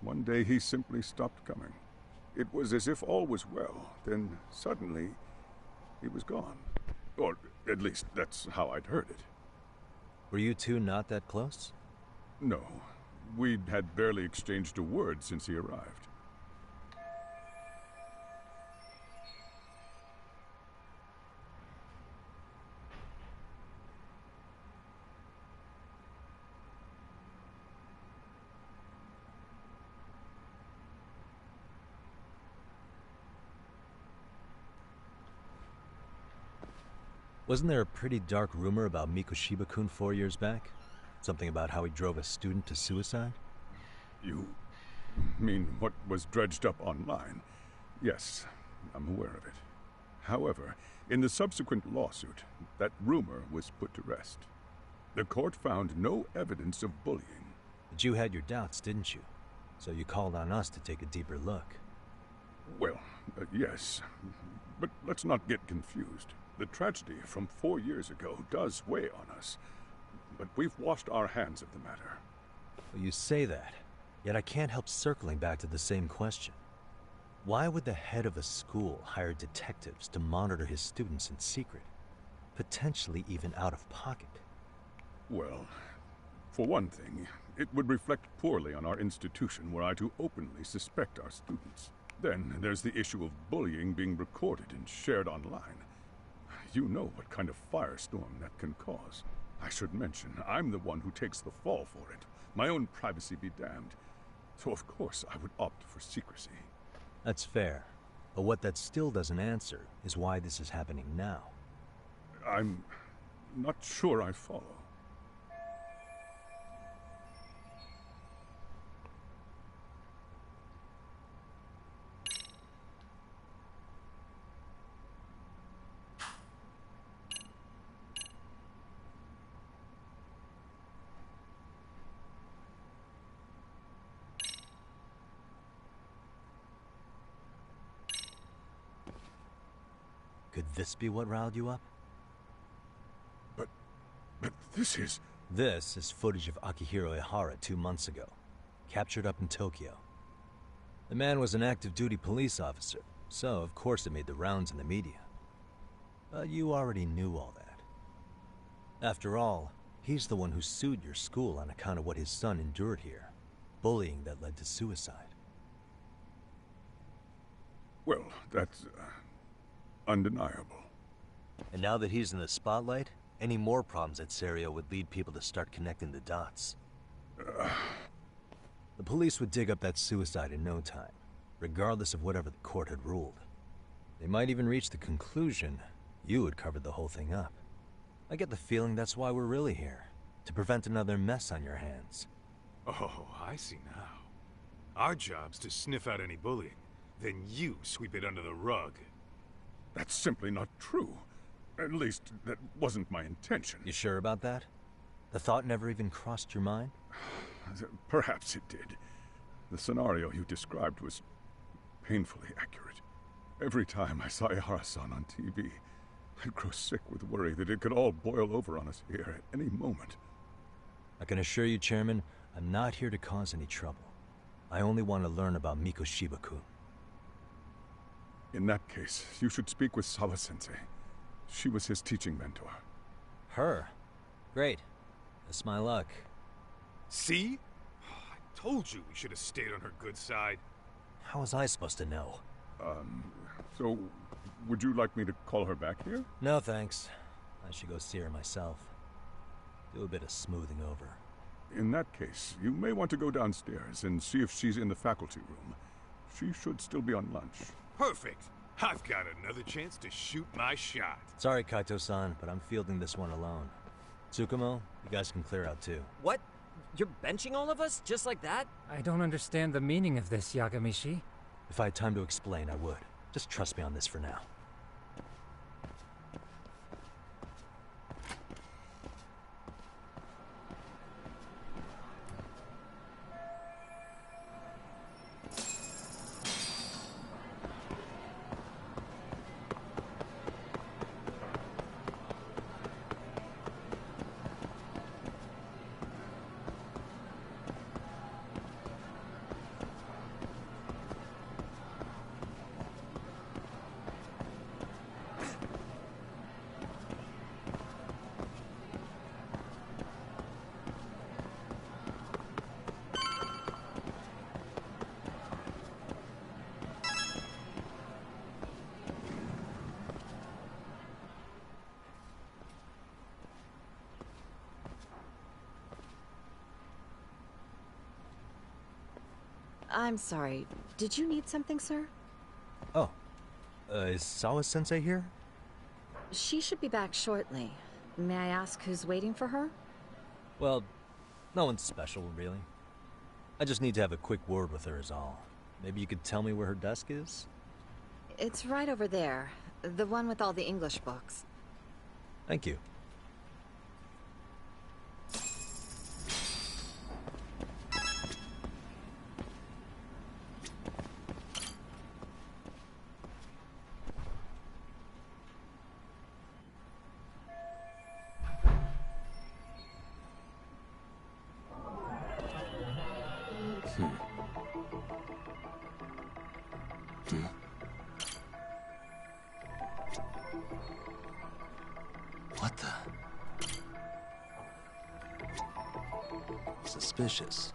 one day he simply stopped coming. It was as if all was well, then suddenly he was gone. Or at least that's how I'd heard it. Were you two not that close? No. We'd had barely exchanged a word since he arrived. Wasn't there a pretty dark rumor about Mikoshiba-kun 4 years back? Something about how he drove a student to suicide? You mean what was dredged up online? Yes, I'm aware of it. However, in the subsequent lawsuit, that rumor was put to rest. The court found no evidence of bullying. But you had your doubts, didn't you? So you called on us to take a deeper look. Well, yes. But let's not get confused. The tragedy from 4 years ago does weigh on us. But we've washed our hands of the matter. Well, you say that, yet I can't help circling back to the same question. Why would the head of a school hire detectives to monitor his students in secret? Potentially even out of pocket? Well, for one thing, it would reflect poorly on our institution were I to openly suspect our students. Then there's the issue of bullying being recorded and shared online. You know what kind of firestorm that can cause. I should mention, I'm the one who takes the fall for it. My own privacy be damned. So of course I would opt for secrecy. That's fair. But what that still doesn't answer is why this is happening now. I'm not sure I follow. Could this be what riled you up? But this is... This is footage of Akihiro Ihara 2 months ago, captured up in Tokyo. The man was an active duty police officer, so of course it made the rounds in the media. But you already knew all that. After all, he's the one who sued your school on account of what his son endured here. Bullying that led to suicide. Well, that's undeniable. And now that he's in the spotlight, any more problems at Serio would lead people to start connecting the dots. The police would dig up that suicide in no time, regardless of whatever the court had ruled. They might even reach the conclusion you had covered the whole thing up. I get the feeling that's why we're really here, to prevent another mess on your hands. Oh, I see now. Our job's to sniff out any bullying, then you sweep it under the rug. That's simply not true. At least, that wasn't my intention. You sure about that? The thought never even crossed your mind? Perhaps it did. The scenario you described was painfully accurate. Every time I saw Ihara-san on TV, I'd grow sick with worry that it could all boil over on us here at any moment. I can assure you, Chairman, I'm not here to cause any trouble. I only want to learn about Mikoshiba-kun. In that case, you should speak with Sawa-sensei. She was his teaching mentor. Her? Great. That's my luck. See? I told you we should have stayed on her good side. How was I supposed to know? So, would you like me to call her back here? No, thanks. I should go see her myself. Do a bit of smoothing over. In that case, you may want to go downstairs and see if she's in the faculty room. She should still be on lunch. Perfect. I've got another chance to shoot my shot. Sorry, Kaito-san, but I'm fielding this one alone. Tsukumo, you guys can clear out too. What? You're benching all of us? Just like that? I don't understand the meaning of this, Yagamishi. If I had time to explain, I would. Just trust me on this for now. I'm sorry. Did you need something, sir? Oh. Is Sawa-sensei here? She should be back shortly. May I ask who's waiting for her? Well, no one's special, really. I just need to have a quick word with her is all. Maybe you could tell me where her desk is? It's right over there. The one with all the English books. Thank you. What the? Suspicious.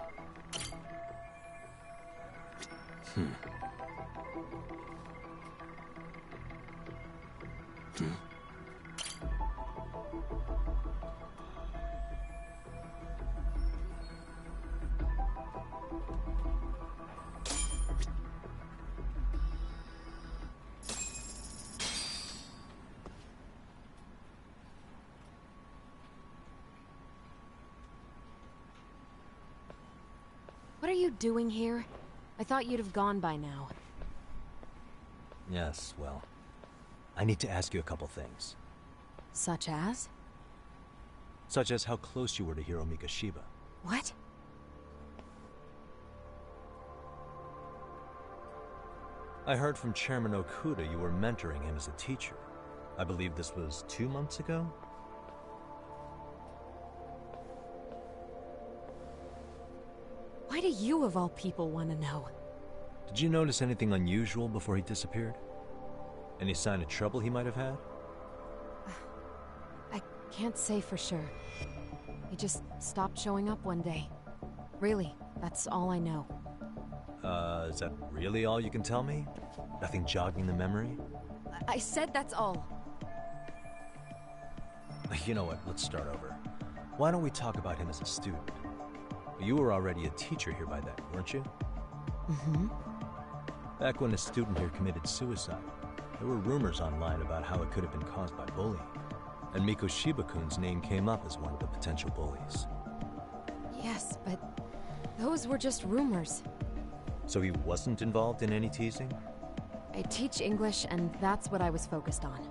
What are you doing here? I thought you'd have gone by now. Yes, well, I need to ask you a couple things. Such as? Such as how close you were to Hiro Mikoshiba. What? I heard from Chairman Okuda you were mentoring him as a teacher. I believe this was 2 months ago? Why do you, of all people, want to know? Did you notice anything unusual before he disappeared? Any sign of trouble he might have had? I can't say for sure. He just stopped showing up one day. Really, that's all I know. Is that really all you can tell me? Nothing jogging the memory? I said that's all. You know what, let's start over. Why don't we talk about him as a student? You were already a teacher here by then, weren't you? Mm-hmm. Back when a student here committed suicide, there were rumors online about how it could have been caused by bullying. And Miko Shiba-kun's name came up as one of the potential bullies. Yes, but those were just rumors. So he wasn't involved in any teasing? I teach English, and that's what I was focused on.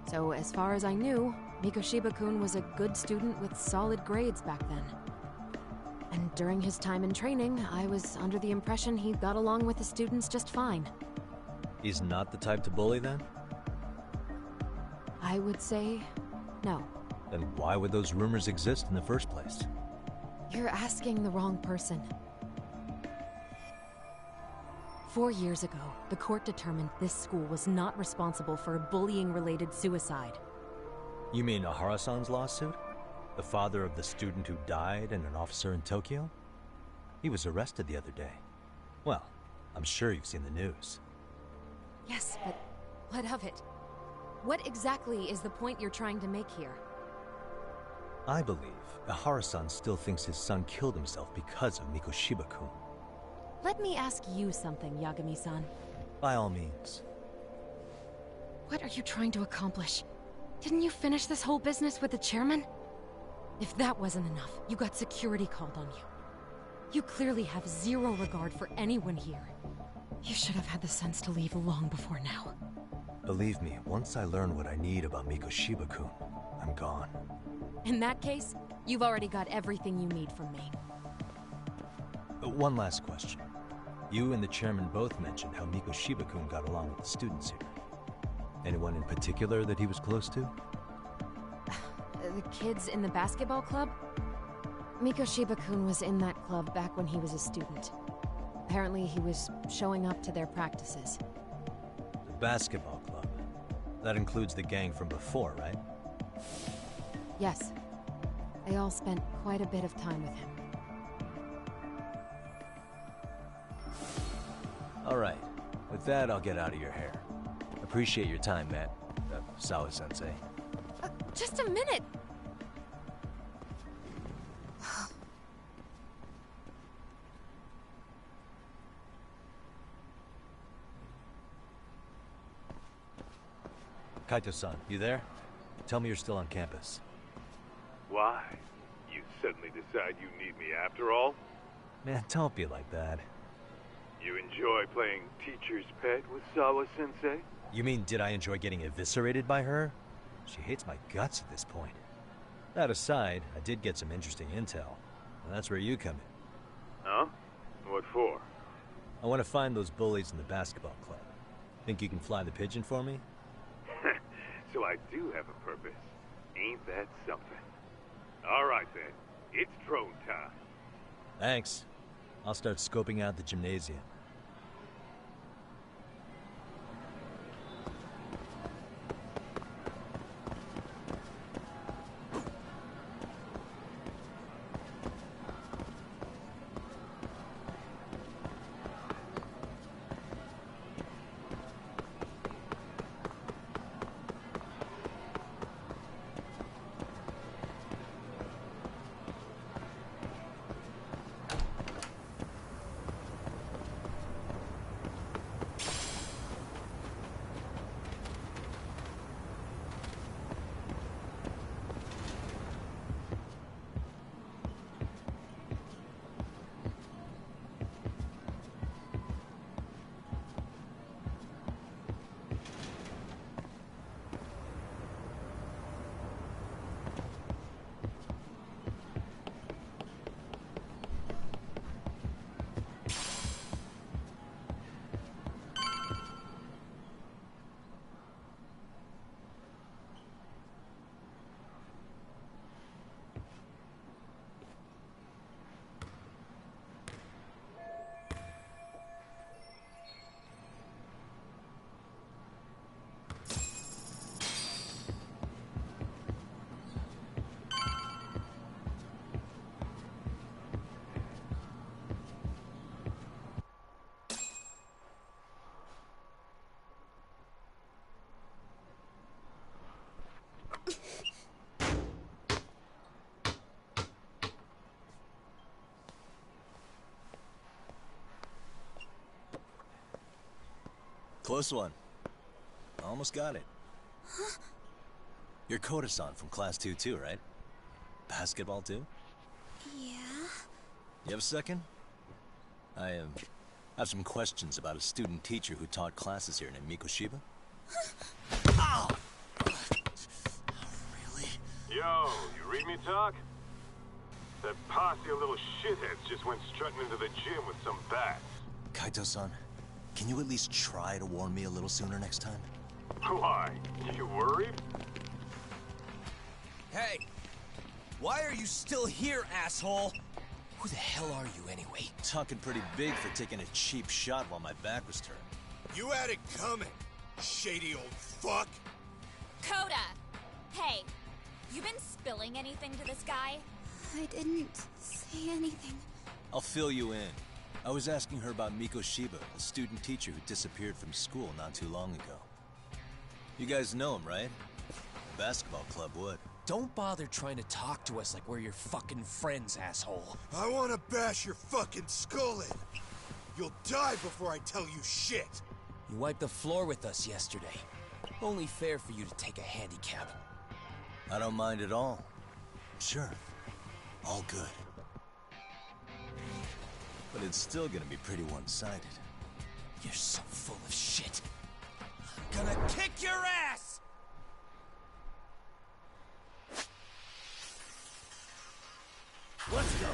So as far as I knew, Miko Shiba-kun was a good student with solid grades back then. And during his time in training, I was under the impression he got along with the students just fine. He's not the type to bully, then? I would say no. Then why would those rumors exist in the first place? You're asking the wrong person. 4 years ago, the court determined this school was not responsible for a bullying-related suicide. You mean Ahara-san's lawsuit? The father of the student who died and an officer in Tokyo? He was arrested the other day. Well, I'm sure you've seen the news. Yes, but what of it? What exactly is the point you're trying to make here? I believe Ahara-san still thinks his son killed himself because of Miko Shiba-kun. Let me ask you something, Yagami-san. By all means. What are you trying to accomplish? Didn't you finish this whole business with the chairman? If that wasn't enough, you got security called on you. You clearly have zero regard for anyone here. You should have had the sense to leave long before now. Believe me, once I learn what I need about Miko Shiba-kun, I'm gone. In that case, you've already got everything you need from me. One last question. You and the chairman both mentioned how Miko Shiba-kun got along with the students here. Anyone in particular that he was close to? The kids in the basketball club? Miko Shiba-kun was in that club back when he was a student. Apparently he was showing up to their practices. The basketball club? That includes the gang from before, right? Yes. They all spent quite a bit of time with him. Alright. With that, I'll get out of your hair. Appreciate your time, Matt. Sawa-sensei. Just a minute! Kaito-san, you there? Tell me you're still on campus. Why? You suddenly decide you need me after all? Man, don't be like that. You enjoy playing teacher's pet with Sawa-sensei? You mean, did I enjoy getting eviscerated by her? She hates my guts at this point. That aside, I did get some interesting intel, and that's where you come in. Huh? What for? I want to find those bullies in the basketball club. Think you can fly the pigeon for me? So I do have a purpose. Ain't that something? All right then. It's drone time. Thanks. I'll start scoping out the gymnasium. Close one. Almost got it. Huh? You're Koda-san from Class 2 too, right? Basketball too? Yeah? You have a second? I have some questions about a student teacher who taught classes here named Miko Shiba. Ow! Really? Yo, you read me talk? That posse of little shitheads just went strutting into the gym with some bats. Kaito-san, can you at least try to warn me a little sooner next time? Why? You worried? Hey! Why are you still here, asshole? Who the hell are you, anyway? Talking pretty big for taking a cheap shot while my back was turned. You had it coming, shady old fuck! Coda! Hey, you been spilling anything to this guy? I didn't say anything. I'll fill you in. I was asking her about Miko Shiba, the student teacher who disappeared from school not too long ago. You guys know him, right? The basketball club would. Don't bother trying to talk to us like we're your fucking friends, asshole. I wanna bash your fucking skull in. You'll die before I tell you shit. You wiped the floor with us yesterday. Only fair for you to take a handicap. I don't mind at all. Sure. All good. But it's still gonna be pretty one-sided. You're so full of shit. I'm gonna kick your ass! Let's go!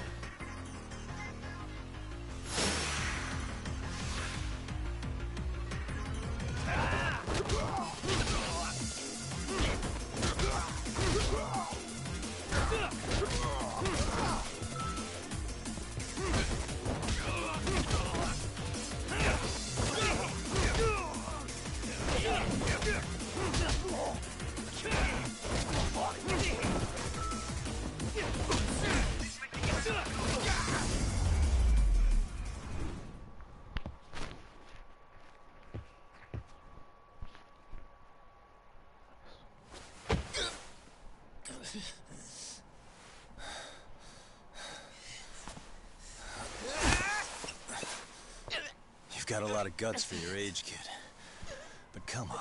You've got a lot of guts for your age, kid. But come on.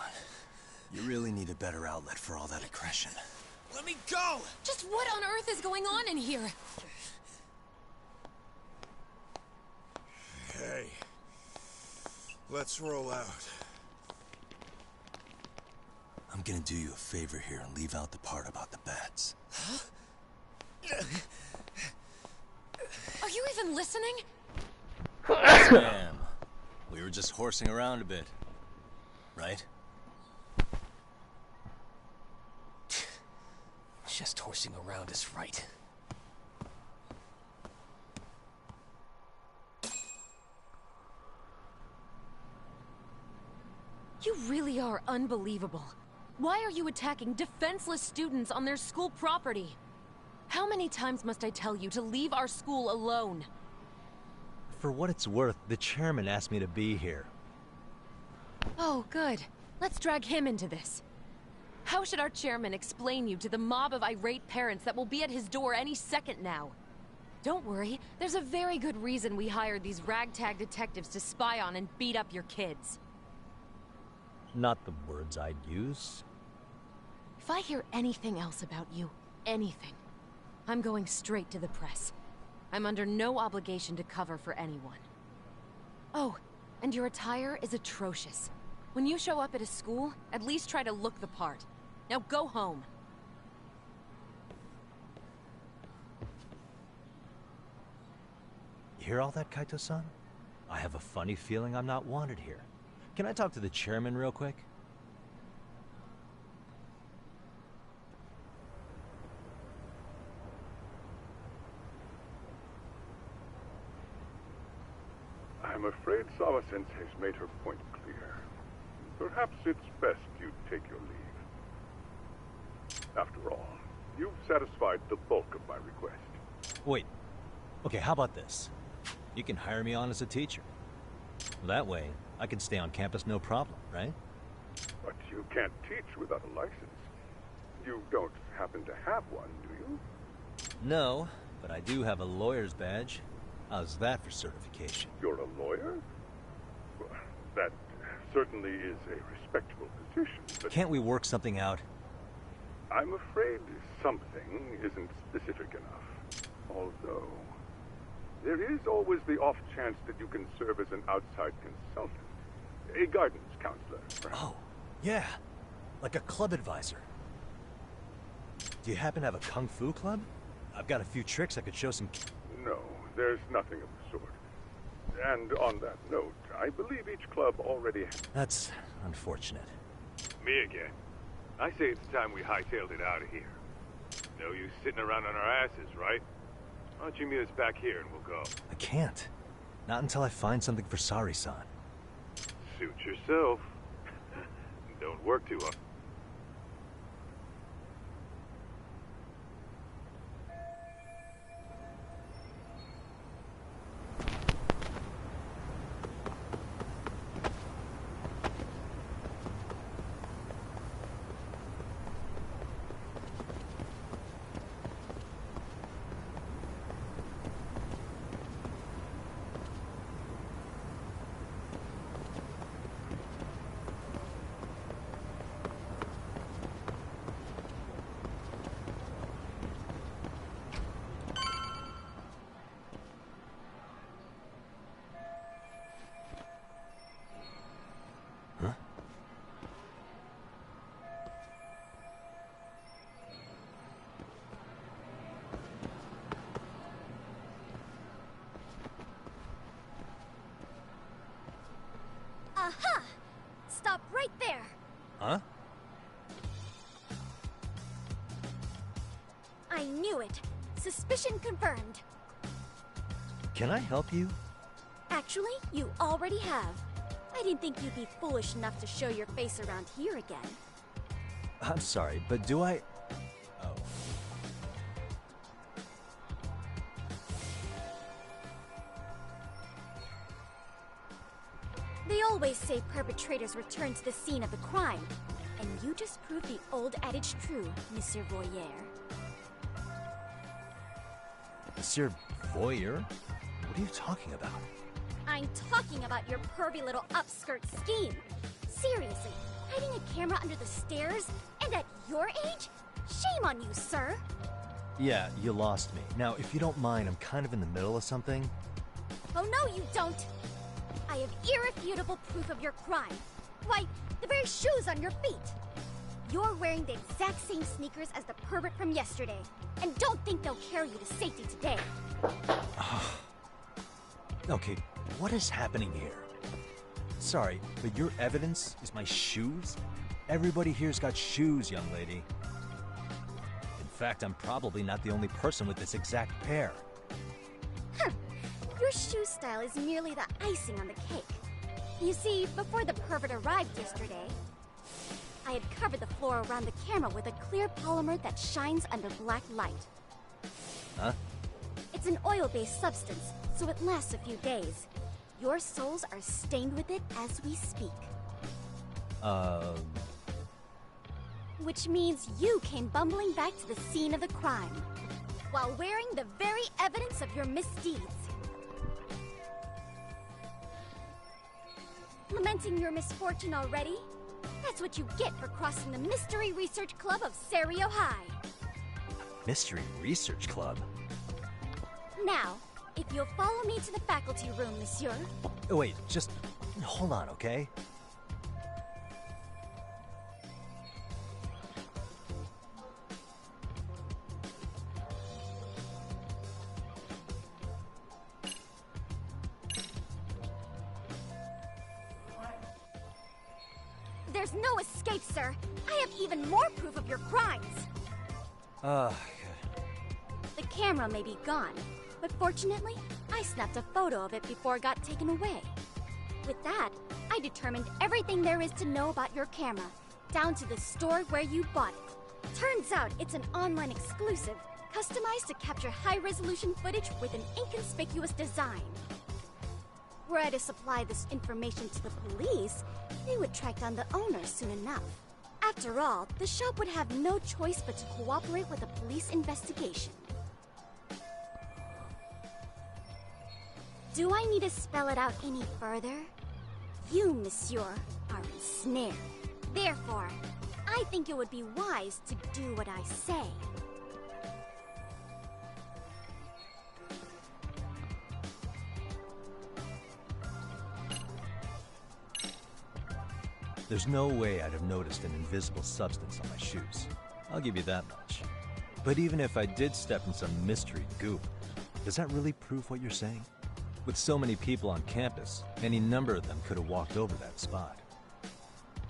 You really need a better outlet for all that aggression. Let me go! Just what on earth is going on in here? Hey. Let's roll out. I'm gonna do you a favor here and leave out the part about the bats. Huh? Are you even listening? Yes, ma'am. We were just horsing around a bit. Right? Just horsing around is right. You really are unbelievable. Why are you attacking defenseless students on their school property? How many times must I tell you to leave our school alone? For what it's worth, the chairman asked me to be here. Oh, good. Let's drag him into this. How should our chairman explain you to the mob of irate parents that will be at his door any second now? Don't worry, there's a very good reason we hired these ragtag detectives to spy on and beat up your kids. Not the words I'd use. If I hear anything else about you, anything, I'm going straight to the press. I'm under no obligation to cover for anyone. Oh, and your attire is atrocious. When you show up at a school, at least try to look the part. Now go home. You hear all that, Kaito-san? I have a funny feeling I'm not wanted here. Can I talk to the chairman real quick? I'm afraid Sawa-sensei's made her point clear. Perhaps it's best you take your leave. After all, you've satisfied the bulk of my request. Wait. Okay, how about this? You can hire me on as a teacher. That way, I can stay on campus no problem, right? But you can't teach without a license. You don't happen to have one, do you? No, but I do have a lawyer's badge. How's that for certification? You're a lawyer? Well, that certainly is a respectable position, but... Can't we work something out? I'm afraid something isn't specific enough. Although, there is always the off chance that you can serve as an outside consultant. A guidance counselor, perhaps. Oh, yeah. Like a club advisor. Do you happen to have a kung fu club? I've got a few tricks I could show some... No, there's nothing of the sort. And on that note, I believe each club already has... That's unfortunate. Me again. I say it's time we hightailed it out of here. No use sitting around on our asses, right? Why don't you meet us back here and we'll go? I can't. Not until I find something for Sari-san. Suit yourself. Don't work too hard. Aha! Stop right there! Huh? I knew it. Suspicion confirmed. Can I help you? Actually, you already have. I didn't think you'd be foolish enough to show your face around here again. I'm sorry, but do I... Oh. They always say perpetrators return to the scene of the crime. And you just proved the old adage true, Monsieur Voyeur. Monsieur Voyeur? What are you talking about? I'm talking about your pervy little upskirt scheme. Seriously, hiding a camera under the stairs? And at your age? Shame on you, sir! Yeah, you lost me. Now, if you don't mind, I'm kind of in the middle of something. Oh no, you don't! I have irrefutable proof of your crime. Why, the very shoes on your feet! You're wearing the exact same sneakers as the pervert from yesterday. And don't think they'll carry you to safety today. Okay, what is happening here? Sorry, but your evidence is my shoes? Everybody here's got shoes, young lady. In fact, I'm probably not the only person with this exact pair. Huh. Your shoe style is merely the icing on the cake. You see, before the pervert arrived yesterday, I had covered the floor around the camera with a clear polymer that shines under black light. Huh? It's an oil-based substance, so it lasts a few days. Your soles are stained with it as we speak. Which means you came bumbling back to the scene of the crime, while wearing the very evidence of your misdeeds. Lamenting your misfortune already? That's what you get for crossing the Mystery Research Club of Serio High. Mystery Research Club? Now, if you'll follow me to the faculty room, monsieur. Wait, just hold on, okay? There's no escape, sir. I have even more proof of your crimes. The camera may be gone, but fortunately, I snapped a photo of it before it got taken away. With that, I determined everything there is to know about your camera, down to the store where you bought it. Turns out it's an online exclusive, customized to capture high-resolution footage with an inconspicuous design. Were I to supply this information to the police, they would track down the owner soon enough. After all, the shop would have no choice but to cooperate with a police investigation. Do I need to spell it out any further? You, monsieur, are ensnared. Therefore, I think it would be wise to do what I say. There's no way I'd have noticed an invisible substance on my shoes. I'll give you that much. But even if I did step in some mystery goop, does that really prove what you're saying? With so many people on campus, any number of them could have walked over that spot.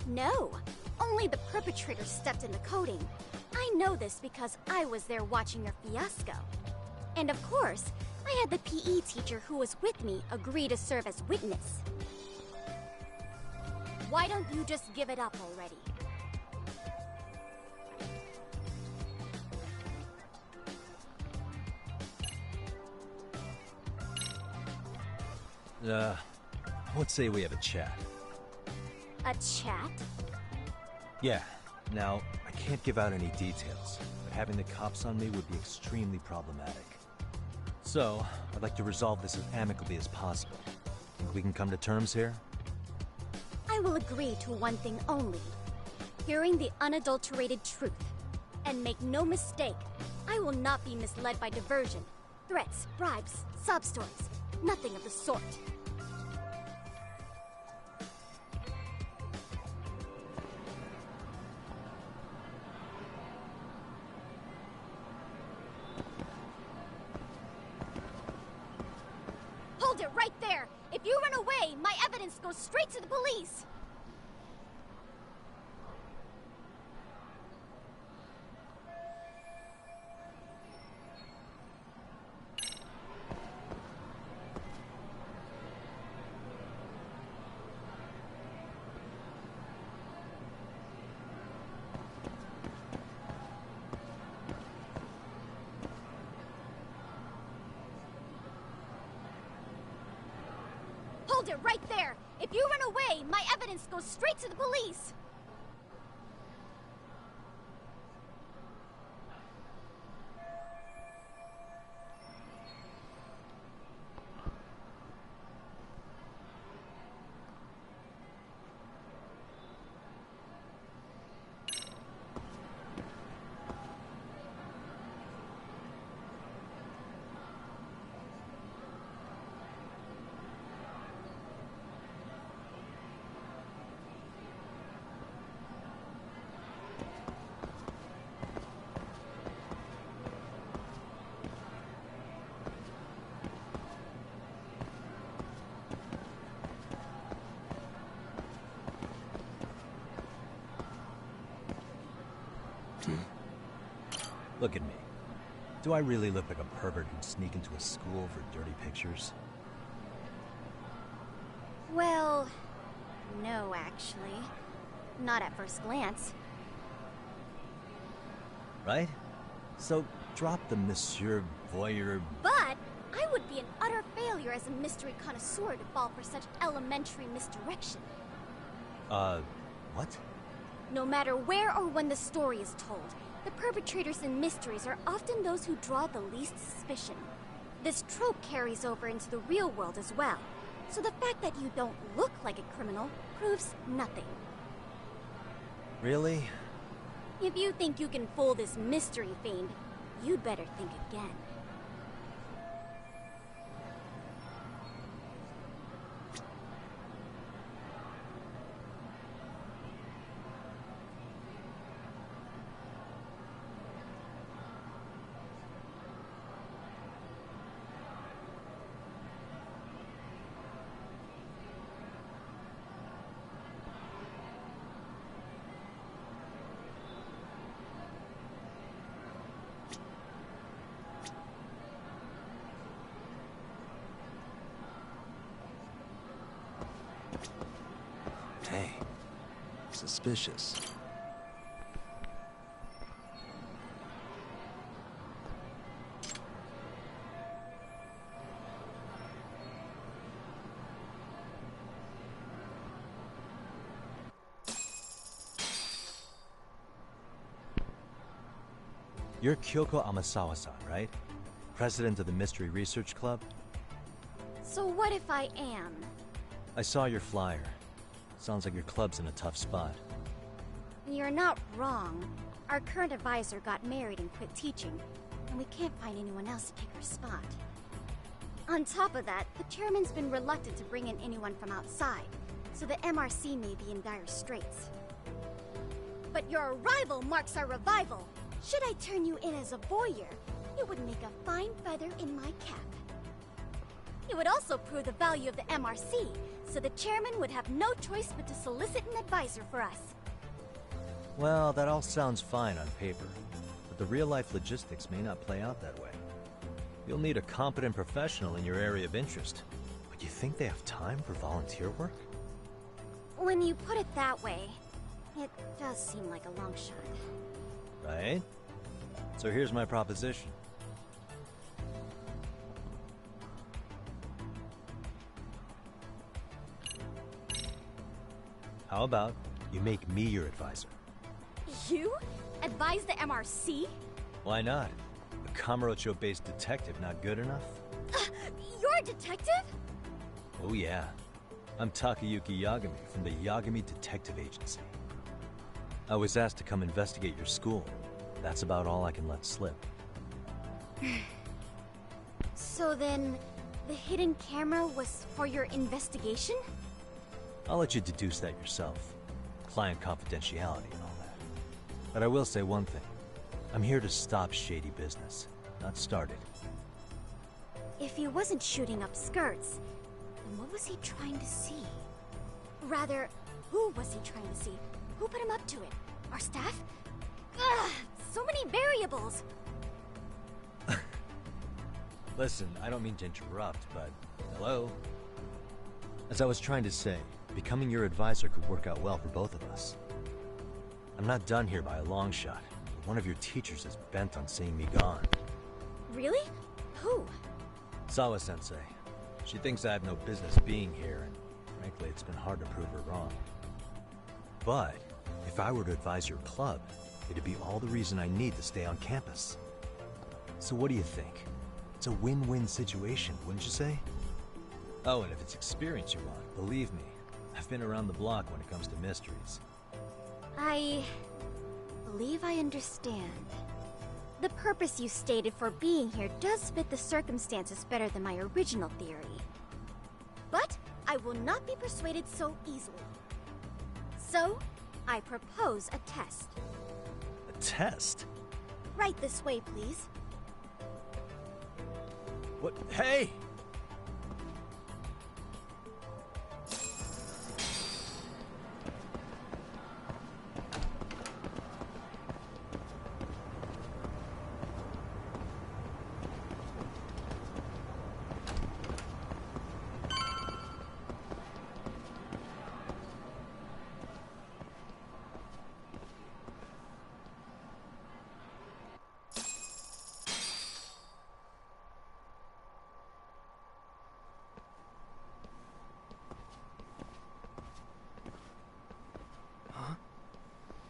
No, only the perpetrator stepped in the coating. I know this because I was there watching your fiasco. And of course, I had the PE teacher who was with me agree to serve as witness. Why don't you just give it up already? Let's say we have a chat. A chat? Yeah. Now, I can't give out any details, but having the cops on me would be extremely problematic. So, I'd like to resolve this as amicably as possible. Think we can come to terms here? I will agree to one thing only. Hearing the unadulterated truth. And make no mistake, I will not be misled by diversion, threats, bribes, sob stories. Nothing of the sort. Hold it right there! If you run away, my evidence goes straight to the police! Hold it right there! If you run away, my evidence goes straight to the police! Look at me. Do I really look like a pervert who'd sneak into a school for dirty pictures? Well, no, actually. Not at first glance. Right? So, drop the Monsieur Voyeur... But I would be an utter failure as a mystery connoisseur to fall for such elementary misdirection. What? No matter where or when the story is told, the perpetrators in mysteries are often those who draw the least suspicion. This trope carries over into the real world as well, so the fact that you don't look like a criminal proves nothing. Really? If you think you can fool this mystery fiend, you'd better think again. Hey, suspicious. You're Kyoko Amasawa-san, right? President of the Mystery Research Club? So what if I am? I saw your flyer. Sounds like your club's in a tough spot. You're not wrong. Our current advisor got married and quit teaching, and we can't find anyone else to take her spot. On top of that, the chairman's been reluctant to bring in anyone from outside, so the MRC may be in dire straits. But your arrival marks our revival. Should I turn you in as a voyeur, it would make a fine feather in my cap. It would also prove the value of the MRC, so the chairman would have no choice but to solicit an advisor for us. Well, that all sounds fine on paper, but the real-life logistics may not play out that way. You'll need a competent professional in your area of interest, but you think they have time for volunteer work? When you put it that way, it does seem like a long shot. Right? So here's my proposition. How about you make me your advisor? You? Advise the MRC? Why not? A Kamurocho-based detective not good enough? You're a detective? Oh yeah. I'm Takayuki Yagami from the Yagami Detective Agency. I was asked to come investigate your school. That's about all I can let slip. So then, the hidden camera was for your investigation? I'll let you deduce that yourself. Client confidentiality and all that. But I will say one thing. I'm here to stop shady business, not start it. If he wasn't shooting up skirts, then what was he trying to see? Rather, who was he trying to see? Who put him up to it? Our staff? Ugh, so many variables! Listen, I don't mean to interrupt, but hello? As I was trying to say, becoming your advisor could work out well for both of us. I'm not done here by a long shot. One of your teachers is bent on seeing me gone. Really? Who? Sawa-sensei. She thinks I have no business being here, and frankly, it's been hard to prove her wrong. But if I were to advise your club, it'd be all the reason I need to stay on campus. So what do you think? It's a win-win situation, wouldn't you say? Oh, and if it's experience you want, believe me, I've been around the block when it comes to mysteries. I believe I understand. The purpose you stated for being here does fit the circumstances better than my original theory. But I will not be persuaded so easily. So, I propose a test. A test? Right this way, please. What? Hey!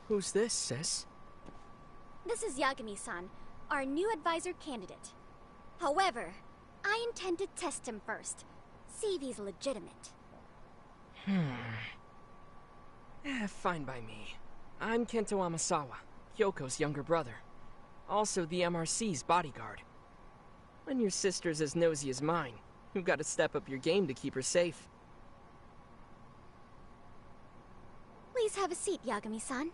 Who's this, sis? This is Yagami-san, our new advisor candidate. However, I intend to test him first, see if he's legitimate. Fine by me. I'm Kento Amasawa, Kyoko's younger brother. Also the MRC's bodyguard. When your sister's as nosy as mine, you've got to step up your game to keep her safe. Please have a seat, Yagami-san.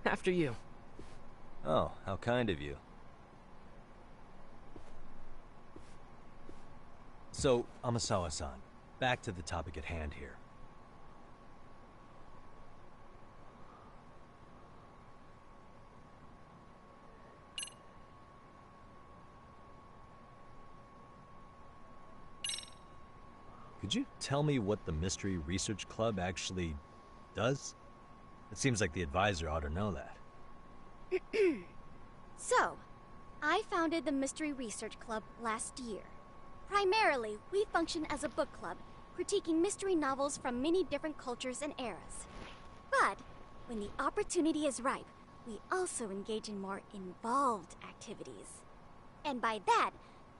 After you. Oh, how kind of you. So, Amasawa-san, back to the topic at hand here. Could you tell me what the Mystery Research Club actually does? It seems like the advisor ought to know that. So, I founded the Mystery Research Club last year. Primarily, we function as a book club, critiquing mystery novels from many different cultures and eras. But, when the opportunity is ripe, we also engage in more involved activities. And by that,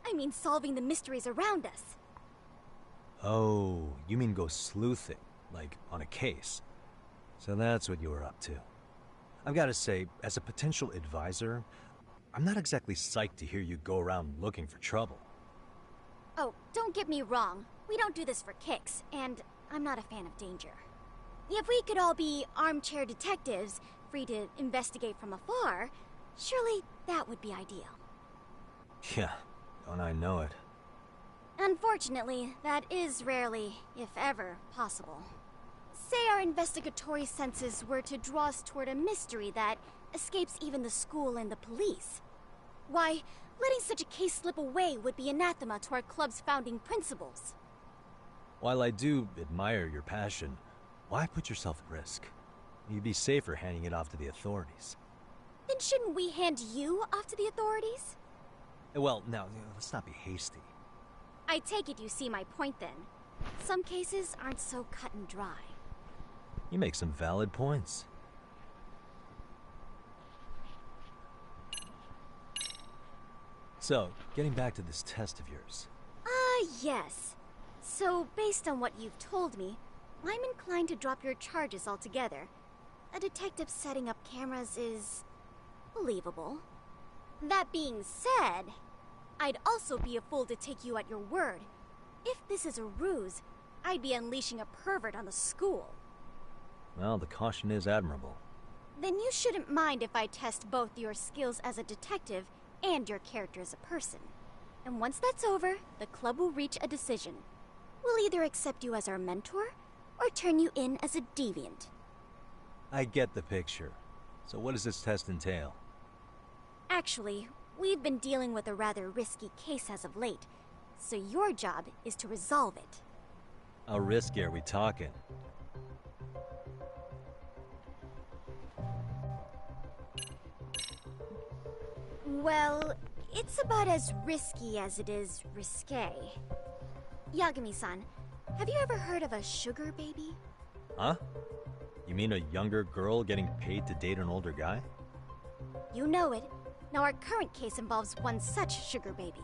I mean solving the mysteries around us. Oh, you mean go sleuthing, like on a case. So that's what you were up to. I've got to say, as a potential advisor, I'm not exactly psyched to hear you go around looking for trouble. Oh, don't get me wrong. We don't do this for kicks, and I'm not a fan of danger. If we could all be armchair detectives, free to investigate from afar, surely that would be ideal. Yeah, don't I know it. Unfortunately, that is rarely, if ever, possible. Say our investigatory senses were to draw us toward a mystery that escapes even the school and the police. Why, letting such a case slip away would be anathema to our club's founding principles. While I do admire your passion, why put yourself at risk? You'd be safer handing it off to the authorities. Then shouldn't we hand you off to the authorities? Well, now, let's not be hasty. I take it you see my point then. Some cases aren't so cut and dry. You make some valid points. So, getting back to this test of yours. Yes. So, based on what you've told me, I'm inclined to drop your charges altogether. A detective setting up cameras is believable. That being said, I'd also be a fool to take you at your word. If this is a ruse, I'd be unleashing a pervert on the school. Well, the caution is admirable. Then you shouldn't mind if I test both your skills as a detective and your character as a person. And once that's over, the club will reach a decision. We'll either accept you as our mentor, or turn you in as a deviant. I get the picture. So what does this test entail? Actually, we've been dealing with a rather risky case as of late, so your job is to resolve it. How risky are we talking? Well, it's about as risky as it is risque. Yagami-san, have you ever heard of a sugar baby? Huh? You mean a younger girl getting paid to date an older guy? You know it. Now our current case involves one such sugar baby.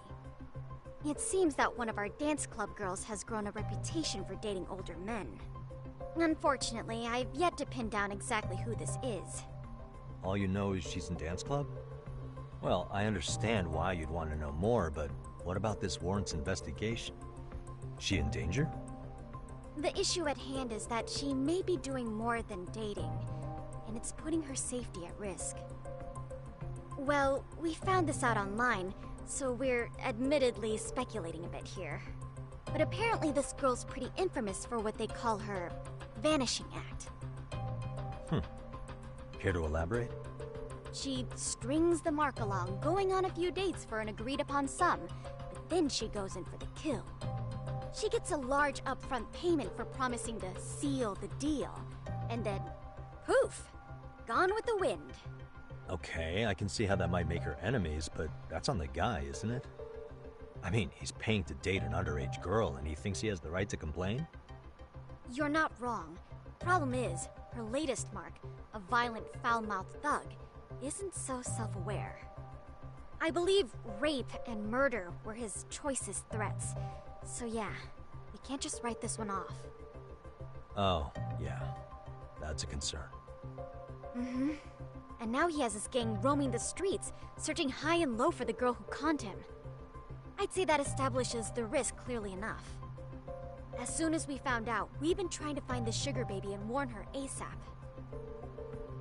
It seems that one of our dance club girls has grown a reputation for dating older men. Unfortunately, I've yet to pin down exactly who this is. All you know is she's in dance club? Well, I understand why you'd want to know more, but what about this warrants investigation? She in danger? The issue at hand is that she may be doing more than dating, and it's putting her safety at risk. Well, we found this out online, so we're admittedly speculating a bit here. But apparently this girl's pretty infamous for what they call her vanishing act. Care to elaborate? She strings the mark along, going on a few dates for an agreed-upon sum, but then she goes in for the kill. She gets a large upfront payment for promising to seal the deal, and then, poof, gone with the wind. Okay, I can see how that might make her enemies, but that's on the guy, isn't it? I mean, he's paying to date an underage girl, and he thinks he has the right to complain? You're not wrong. Problem is, her latest mark, a violent, foul-mouthed thug, isn't so self-aware. I believe rape and murder were his choicest threats. So yeah, we can't just write this one off. Oh, yeah. That's a concern. Mm-hmm. And now he has his gang roaming the streets, searching high and low for the girl who conned him. I'd say that establishes the risk clearly enough. As soon as we found out, we've been trying to find the sugar baby and warn her ASAP.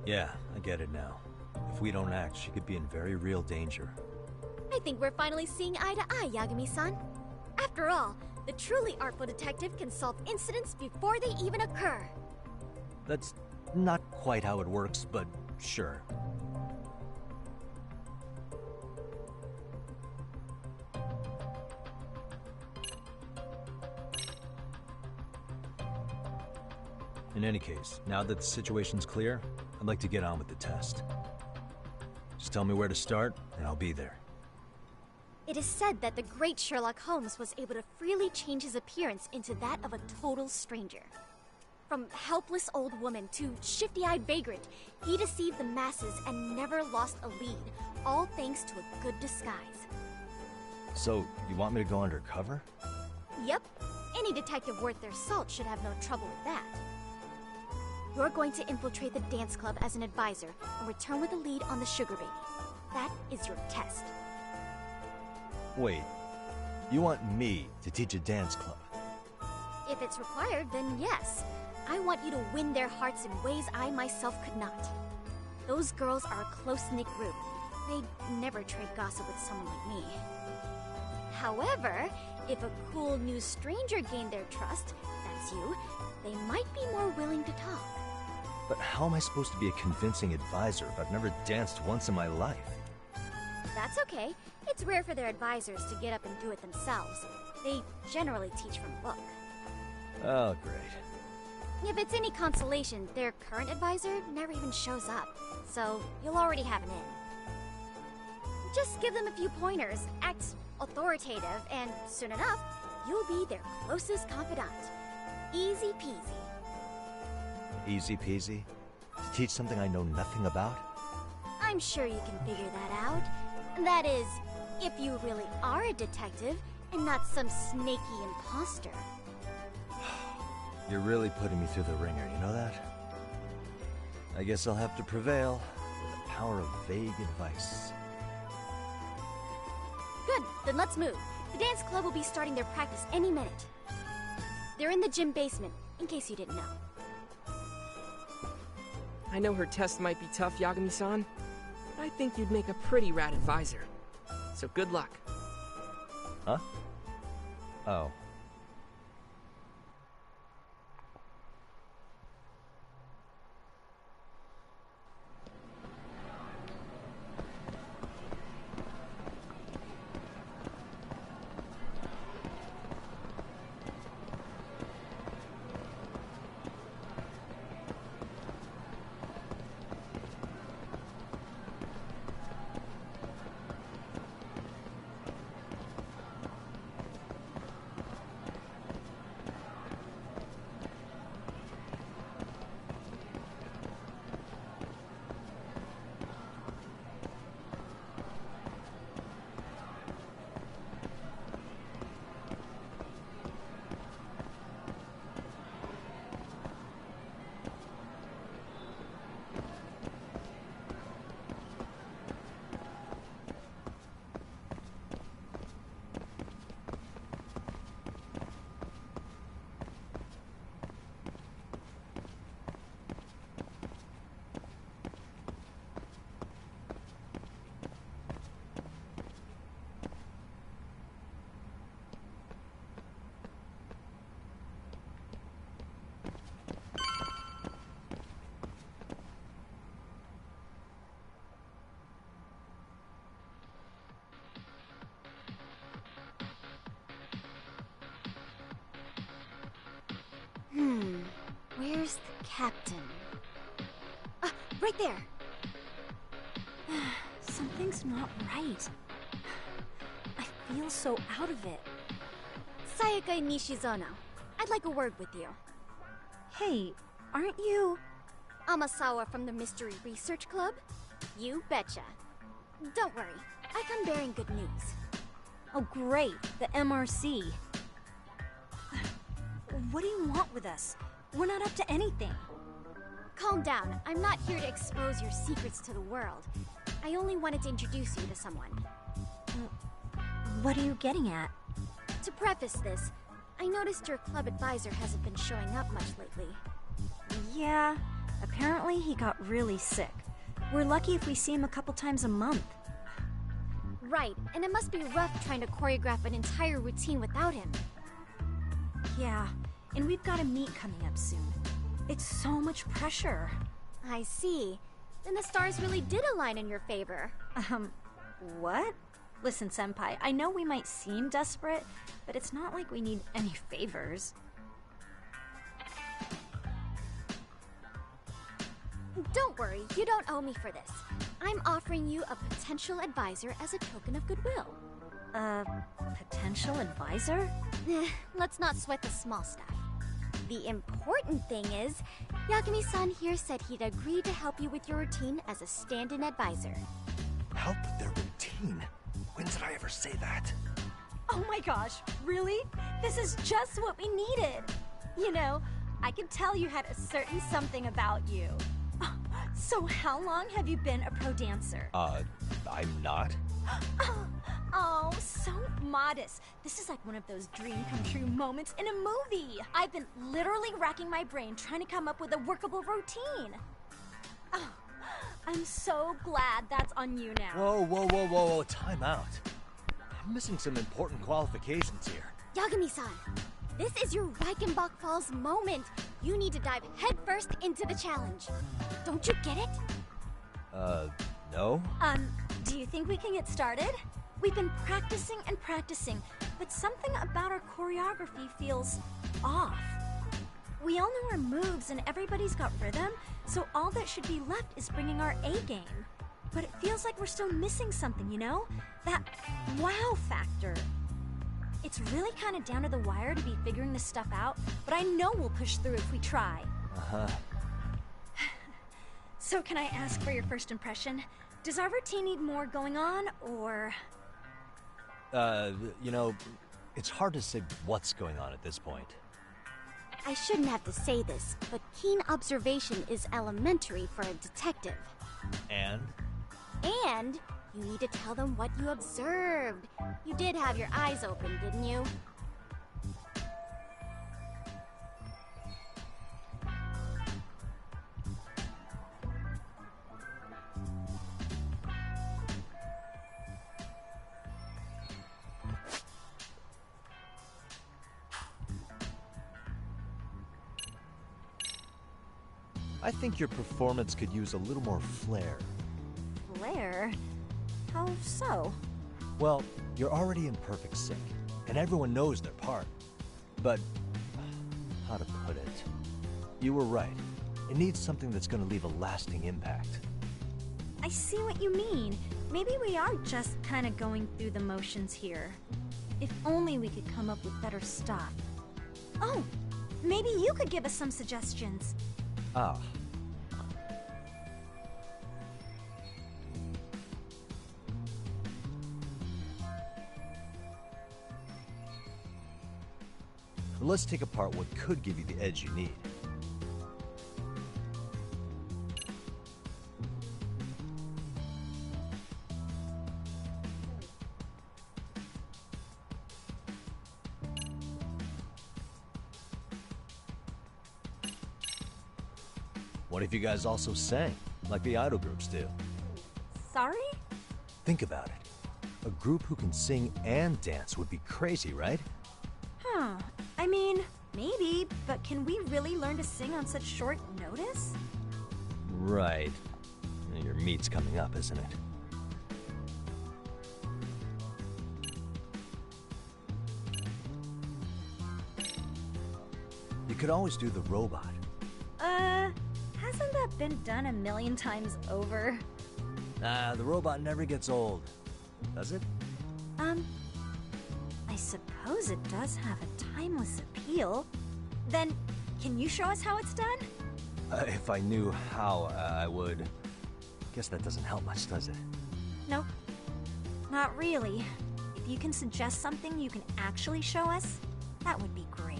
Yeah, I get it now. If we don't act, she could be in very real danger. I think we're finally seeing eye to eye, Yagami-san. After all, the truly artful detective can solve incidents before they even occur. That's not quite how it works, but sure. In any case, now that the situation's clear, I'd like to get on with the test. Just tell me where to start, and I'll be there. It is said that the great Sherlock Holmes was able to freely change his appearance into that of a total stranger. From helpless old woman to shifty-eyed vagrant, he deceived the masses and never lost a lead, all thanks to a good disguise. So, you want me to go undercover? Yep. Any detective worth their salt should have no trouble with that. You're going to infiltrate the dance club as an advisor and return with a lead on the sugar baby. That is your test. Wait, you want me to teach a dance club? If it's required, then yes. I want you to win their hearts in ways I myself could not. Those girls are a close-knit group. They'd never trade gossip with someone like me. However, if a cool new stranger gained their trust, that's you, they might be more willing to talk. But how am I supposed to be a convincing advisor if I've never danced once in my life? That's okay. It's rare for their advisors to get up and do it themselves. They generally teach from a book. Oh, great. If it's any consolation, their current advisor never even shows up, so you'll already have an in. Just give them a few pointers, act authoritative, and soon enough, you'll be their closest confidant. Easy peasy. Easy peasy? To teach something I know nothing about? I'm sure you can figure that out. That is, if you really are a detective and not some snaky imposter. You're really putting me through the ringer, you know that? I guess I'll have to prevail with the power of vague advice. Good, then let's move. The dance club will be starting their practice any minute. They're in the gym basement, in case you didn't know. I know her test might be tough, Yagami-san, but I think you'd make a pretty rad advisor. So good luck. Huh? Oh. Where's the captain? Right there! Something's not right. I feel so out of it. Sayaka Nishizono, I'd like a word with you. Hey, aren't you... Amasawa from the Mystery Research Club? You betcha. Don't worry, I come bearing good news. Oh great, the MRC. What do you want with us? We're not up to anything. Calm down. I'm not here to expose your secrets to the world. I only wanted to introduce you to someone. What are you getting at? To preface this, I noticed your club advisor hasn't been showing up much lately. Yeah, apparently he got really sick. We're lucky if we see him a couple times a month. Right, and it must be rough trying to choreograph an entire routine without him. Yeah, and we've got a meet coming up soon. It's so much pressure. I see. Then the stars really did align in your favor. What? Listen, Senpai, I know we might seem desperate, but it's not like we need any favors. Don't worry, you don't owe me for this. I'm offering you a potential advisor as a token of goodwill. Potential advisor? Let's not sweat the small stuff. The important thing is, Yagami-san here said he'd agreed to help you with your routine as a stand-in advisor. Help with their routine? When did I ever say that? Oh my gosh, really? This is just what we needed. You know, I could tell you had a certain something about you. So how long have you been a pro dancer? I'm not. Oh, so modest. This is like one of those dream come true moments in a movie. I've been literally racking my brain trying to come up with a workable routine. Oh, I'm so glad that's on you now. Whoa, time out. I'm missing some important qualifications here. Yagami-san, this is your Reichenbach Falls moment. You need to dive headfirst into the challenge. Don't you get it? No? Do you think we can get started? We've been practicing and practicing, but something about our choreography feels off. We all know our moves and everybody's got rhythm, so all that should be left is bringing our A game. But it feels like we're still missing something, you know? That wow factor. It's really kind of down to the wire to be figuring this stuff out, but I know we'll push through if we try. Uh-huh. So can I ask for your first impression? Does our routine need more going on, or...? You know, it's hard to say what's going on at this point. I shouldn't have to say this, but keen observation is elementary for a detective. And? And you need to tell them what you observed. You did have your eyes open, didn't you? I think your performance could use a little more flair. Flair? How so? Well, you're already in perfect sync, and everyone knows their part. But, how to put it? You were right. It needs something that's going to leave a lasting impact. I see what you mean. Maybe we are just kind of going through the motions here. If only we could come up with better stuff. Oh, maybe you could give us some suggestions. Ah. Let's take apart what could give you the edge you need. What if you guys also sang, like the idol groups do? Sorry? Think about it. A group who can sing and dance would be crazy, right? Huh. I mean, maybe, but can we really learn to sing on such short notice? Right. Your meet's coming up, isn't it? You could always do the robot. Hasn't that been done 1,000,000 times over? The robot never gets old, does it? I suppose it does have a timeless appeal. Then, can you show us how it's done? If I knew how, I would. Guess that doesn't help much, does it? Nope. Not really. If you can suggest something you can actually show us, that would be great.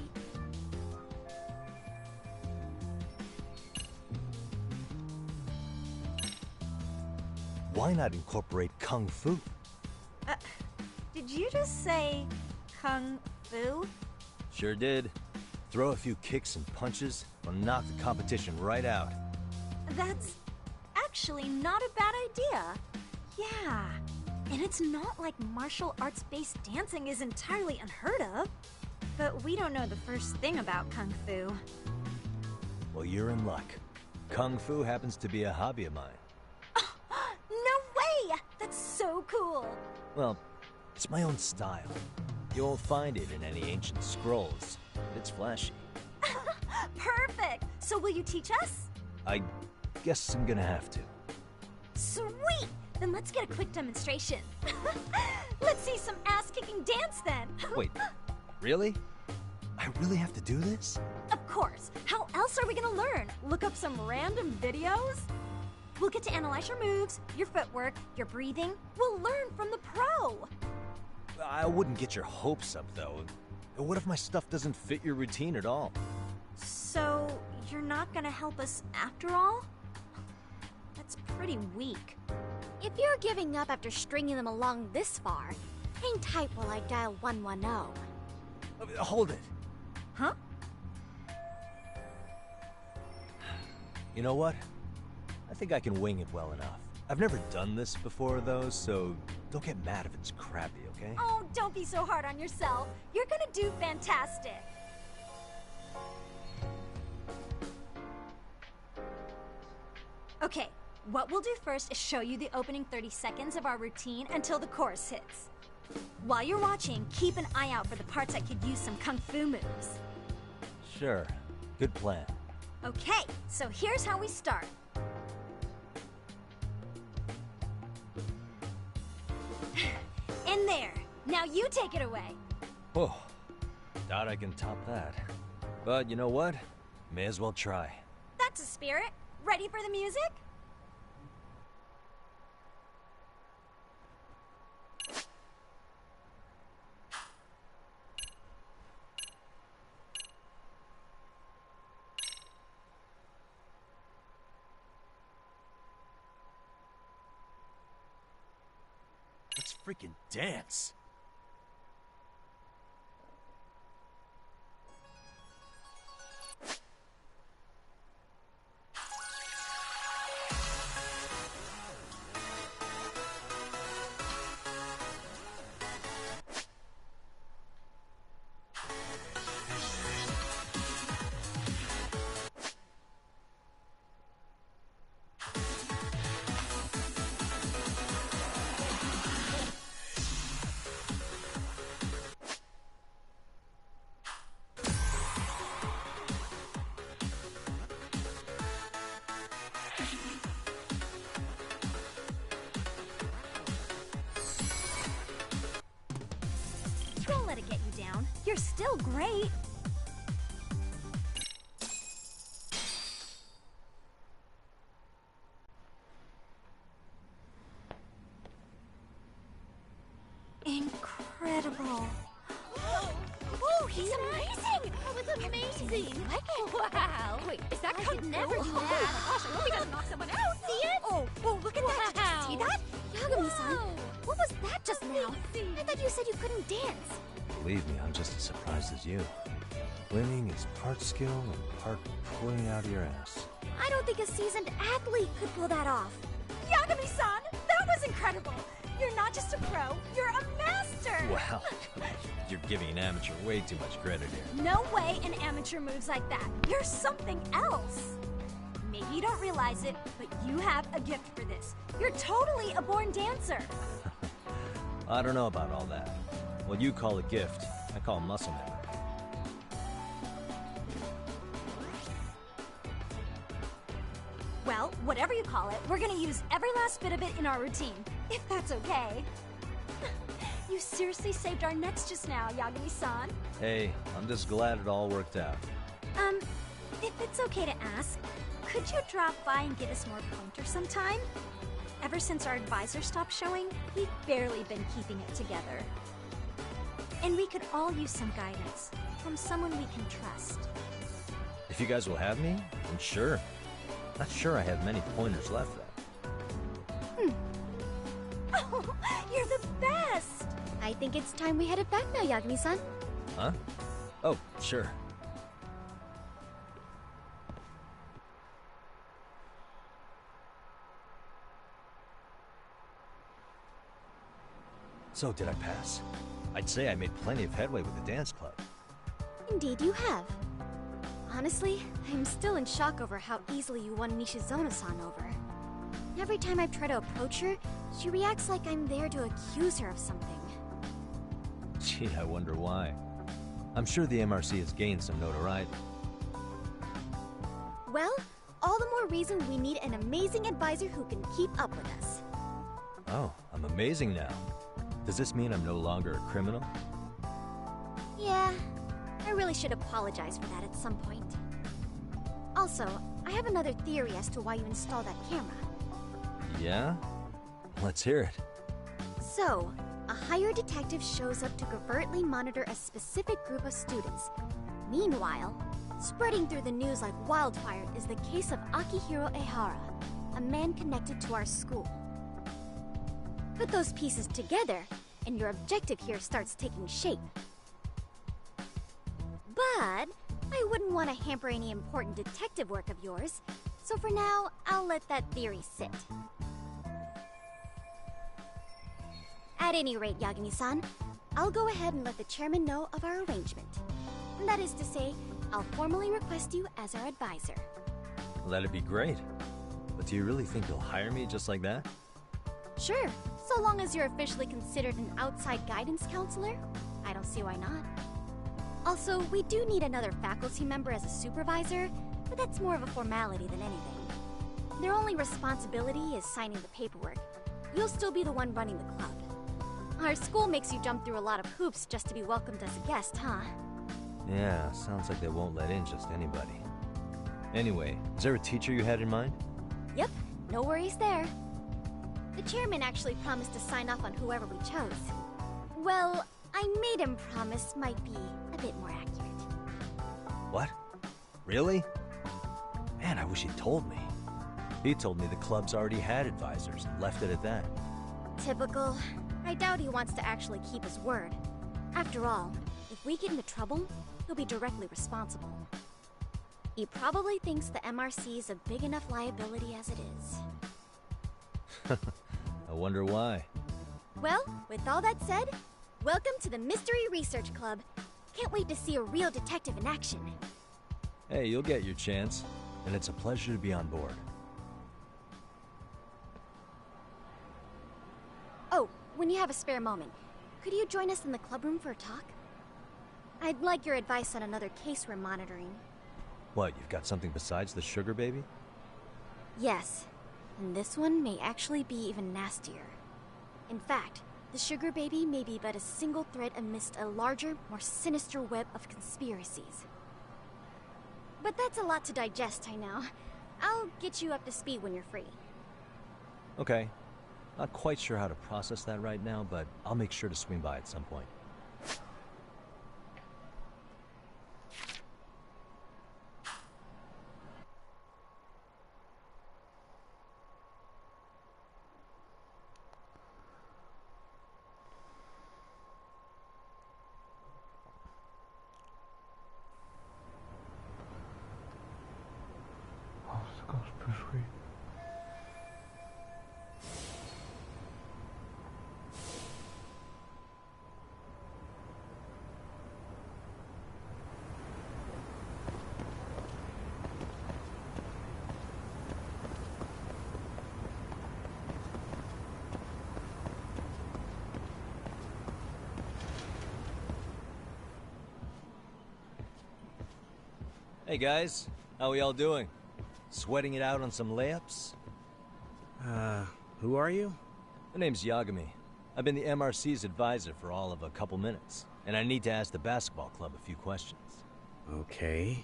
Why not incorporate Kung Fu? Did you just say Kung Fu? Sure did. Throw a few kicks and punches, will knock the competition right out. That's actually not a bad idea. Yeah, and it's not like martial arts-based dancing is entirely unheard of. But we don't know the first thing about Kung Fu. Well, you're in luck. Kung Fu happens to be a hobby of mine. No way! That's so cool! Well, it's my own style. You won't find it in any ancient scrolls. It's flashy. Perfect! So will you teach us? I guess I'm gonna have to. Sweet! Then let's get a quick demonstration. Let's see some ass-kicking dance then! Wait, really? I really have to do this? Of course. How else are we gonna learn? Look up some random videos? We'll get to analyze your moves, your footwork, your breathing. We'll learn from the pro. I wouldn't get your hopes up, though. What if my stuff doesn't fit your routine at all? So, you're not gonna help us after all? That's pretty weak. If you're giving up after stringing them along this far, hang tight while I dial 110. Hold it. Huh? You know what? I think I can wing it well enough. I've never done this before, though, so don't get mad if it's crappy, okay? Oh, don't be so hard on yourself. You're gonna do fantastic. Okay, what we'll do first is show you the opening 30 seconds of our routine until the chorus hits. While you're watching, keep an eye out for the parts that could use some kung fu moves. Sure. Good plan. Okay, so here's how we start. In there. Now you take it away. Oh, doubt I can top that. But you know what? May as well try. That's a spirit. Ready for the music? Let's freaking dance. Don't let it get you down. You're still great. Incredible. Oh, he's amazing! That was amazing! Wow! Wait, is that kung fu? Never do that! Oh gosh, I hope he doesn't knock someone out! See it? Oh, look at that! Did you see that? Yagami-san, what was that just now? I thought you said you couldn't dance. Believe me, I'm just as surprised as you. Winning is part skill and part pulling out of your ass. I don't think a seasoned athlete could pull that off. Yagami-san, that was incredible! You're not just a pro, you're a master! Wow, you're giving an amateur way too much credit here. No way an amateur moves like that. You're something else. Maybe you don't realize it, but you have a gift for this. You're totally a born dancer. I don't know about all that. What you call a gift, I call muscle memory. Well, whatever you call it, we're gonna use every last bit of it in our routine, if that's okay. You seriously saved our necks just now, Yagami-san. Hey, I'm just glad it all worked out. If it's okay to ask, could you drop by and get us more pointers sometime? Ever since our advisor stopped showing, we've barely been keeping it together. And we could all use some guidance from someone we can trust. If you guys will have me, then sure. Not sure I have many pointers left, though. Oh, you're the best! I think it's time we headed back now, Yagami-san. Huh? Oh, sure. So, did I pass? I'd say I made plenty of headway with the dance club. Indeed you have. Honestly, I'm still in shock over how easily you won Nishizono-san over. Every time I try to approach her, she reacts like I'm there to accuse her of something. Gee, I wonder why. I'm sure the MRC has gained some notoriety. Well, all the more reason we need an amazing advisor who can keep up with us. Oh, I'm amazing now. Does this mean I'm no longer a criminal? Yeah, I really should apologize for that at some point. Also, I have another theory as to why you installed that camera. Yeah? Let's hear it. So, a hired detective shows up to covertly monitor a specific group of students. Meanwhile, spreading through the news like wildfire is the case of Akihiro Ehara, a man connected to our school. Put those pieces together, and your objective here starts taking shape. But I wouldn't want to hamper any important detective work of yours, so for now, I'll let that theory sit. At any rate, Yagami-san, I'll go ahead and let the chairman know of our arrangement. And that is to say, I'll formally request you as our advisor. Well, that'd be great. But do you really think you'll hire me just like that? Sure, so long as you're officially considered an outside guidance counselor, I don't see why not. Also, we do need another faculty member as a supervisor, but that's more of a formality than anything. Their only responsibility is signing the paperwork. You'll still be the one running the club. Our school makes you jump through a lot of hoops just to be welcomed as a guest, huh? Yeah, sounds like they won't let in just anybody. Anyway, is there a teacher you had in mind? Yep, no worries there. The chairman actually promised to sign off on whoever we chose. Well, I made him promise might be a bit more accurate. What? Really? Man, I wish he'd told me. He told me the club's already had advisors and left it at that. Typical. I doubt he wants to actually keep his word. After all, if we get into trouble, he'll be directly responsible. He probably thinks the MRC is a big enough liability as it is. I wonder why. Well, with all that said, welcome to the Mystery Research Club. Can't wait to see a real detective in action. Hey, you'll get your chance, and it's a pleasure to be on board. Oh, when you have a spare moment, could you join us in the club room for a talk? I'd like your advice on another case we're monitoring. What, you've got something besides the sugar baby? Yes, and this one may actually be even nastier. In fact, the sugar baby may be but a single thread amidst a larger, more sinister web of conspiracies. But that's a lot to digest, I know. I'll get you up to speed when you're free. Okay. Not quite sure how to process that right now, but I'll make sure to swing by at some point. Poursuit. Hey guys, how we all doing? Sweating it out on some layups? Who are you? My name's Yagami. I've been the MRC's advisor for all of a couple minutes, and I need to ask the basketball club a few questions. Okay.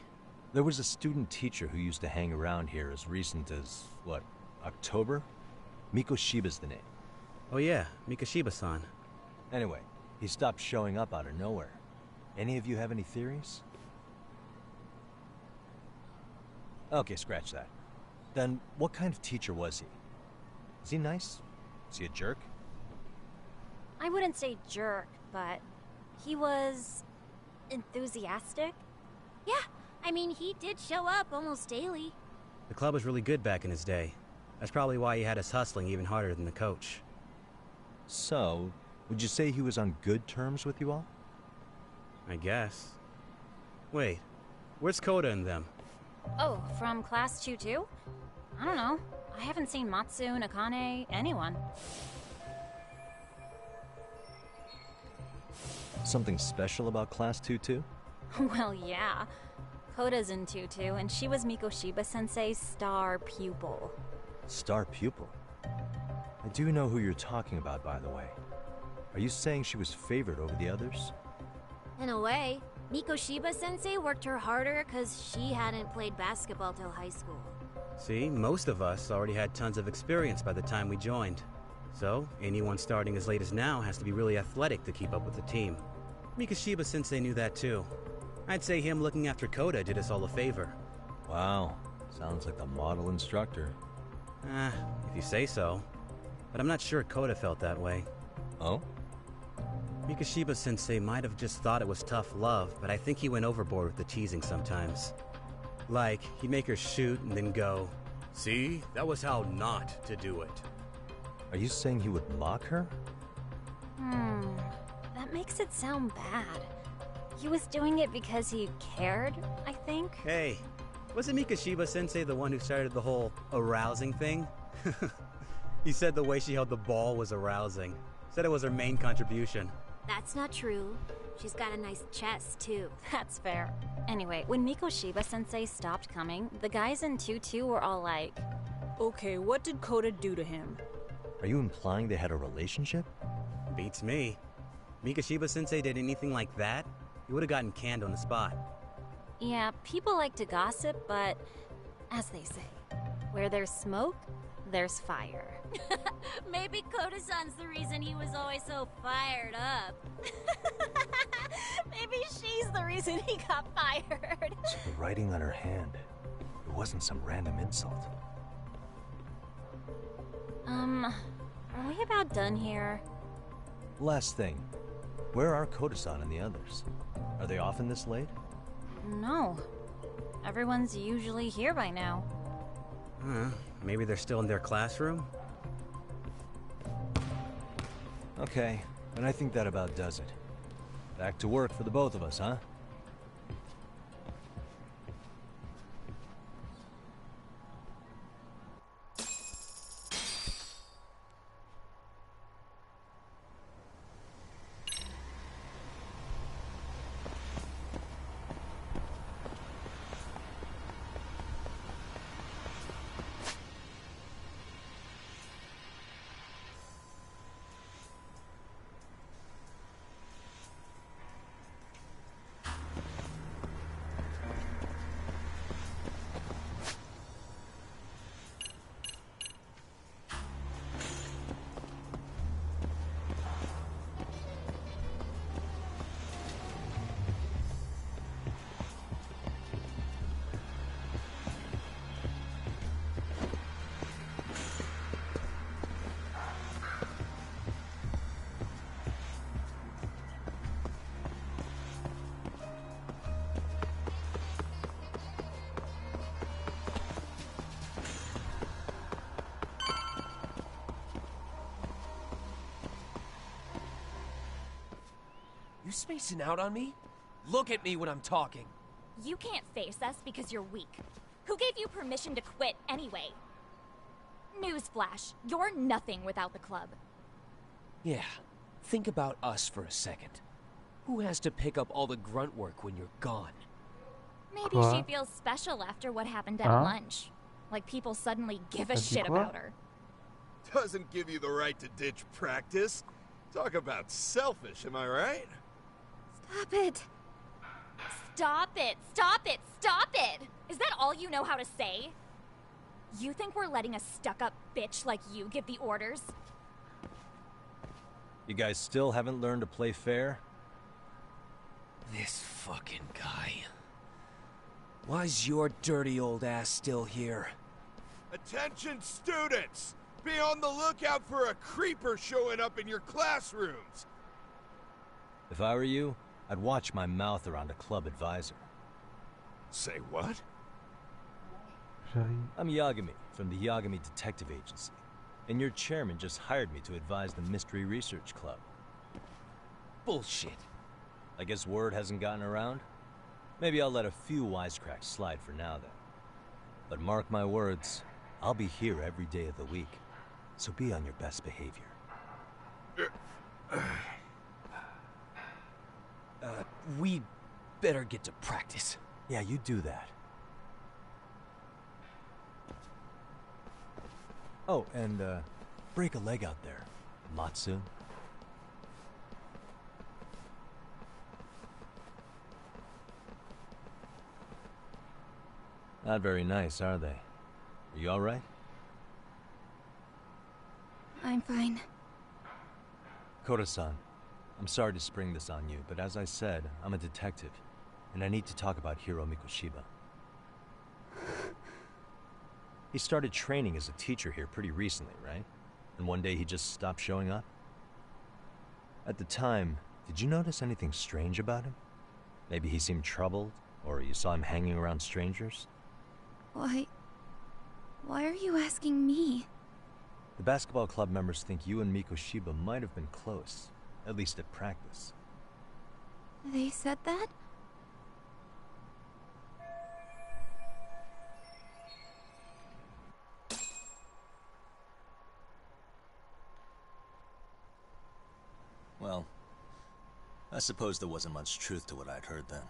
There was a student teacher who used to hang around here as recent as, what, October? Mikoshiba's the name. Oh yeah, Mikoshiba-san. Anyway, he stopped showing up out of nowhere. Any of you have any theories? Okay, scratch that. Then, what kind of teacher was he? Is he nice? Is he a jerk? I wouldn't say jerk, but he was enthusiastic. Yeah, I mean, he did show up almost daily. The club was really good back in his day. That's probably why he had us hustling even harder than the coach. So, would you say he was on good terms with you all? I guess. Wait, where's Koda and them? Oh, from class 2 too? I don't know. I haven't seen Matsu, Nakane, anyone. Something special about class 2 too? Well, yeah. Koda's in 2 too, and she was Mikoshiba-sensei's star pupil. Star pupil? I do know who you're talking about, by the way. Are you saying she was favored over the others? In a way. Mikoshiba-sensei worked her harder because she hadn't played basketball till high school. See, most of us already had tons of experience by the time we joined. So, anyone starting as late as now has to be really athletic to keep up with the team. Mikoshiba-sensei knew that too. I'd say him looking after Koda did us all a favor. Wow, sounds like the model instructor. If you say so. But I'm not sure Koda felt that way. Oh? Mikoshiba-sensei might have just thought it was tough love, but I think he went overboard with the teasing sometimes. Like, he'd make her shoot and then go, "See, that was how not to do it." Are you saying he would mock her? That makes it sound bad. He was doing it because he cared, I think. Hey, wasn't Mikoshiba-sensei the one who started the whole arousing thing? He said the way she held the ball was arousing. Said it was her main contribution. That's not true. She's got a nice chest, too. That's fair. Anyway, when Mikoshiba-sensei stopped coming, the guys in 2-2 were all like, "Okay, what did Koda do to him?" Are you implying they had a relationship? Beats me. Mikoshiba-sensei did anything like that, he would have gotten canned on the spot. Yeah, people like to gossip, but as they say, where there's smoke, there's fire. Maybe Koda-san's the reason he was always so fired up. Maybe she's the reason he got fired. So the writing on her hand, it wasn't some random insult. Are we about done here? Last thing, where are Koda-san and the others? Are they often this late? No. Everyone's usually here by now. Maybe they're still in their classroom? Okay, then I think that about does it. Back to work for the both of us, huh? You spacing out on me? Look at me when I'm talking. You can't face us because you're weak. Who gave you permission to quit anyway? Newsflash, you're nothing without the club. Yeah, think about us for a second. Who has to pick up all the grunt work when you're gone? Maybe she feels special after what happened at lunch. Like people suddenly give a shit about her. Doesn't give you the right to ditch practice. Talk about selfish, am I right? Stop it. Stop it! Stop it! Stop it! Is that all you know how to say? You think we're letting a stuck-up bitch like you give the orders? You guys still haven't learned to play fair? This fucking guy. Why's your dirty old ass still here? Attention students! Be on the lookout for a creeper showing up in your classrooms! If I were you, I'd watch my mouth around a club advisor. Say what? I'm Yagami, from the Yagami Detective Agency. And your chairman just hired me to advise the Mystery Research Club. Bullshit. I guess word hasn't gotten around? Maybe I'll let a few wisecracks slide for now, then. But mark my words, I'll be here every day of the week. So be on your best behavior. We better get to practice. Yeah, you do that. Oh, and, break a leg out there, Matsu. Not very nice, are they? Are you alright? I'm fine. Koda-san, I'm sorry to spring this on you, but as I said, I'm a detective, and I need to talk about Hiro Mikoshiba. He started training as a teacher here pretty recently, right? And one day he just stopped showing up? At the time, did you notice anything strange about him? Maybe he seemed troubled, or you saw him hanging around strangers? Why are you asking me? The basketball club members think you and Mikoshiba might have been close, at least at practice. They said that? Well, I suppose there wasn't much truth to what I'd heard then.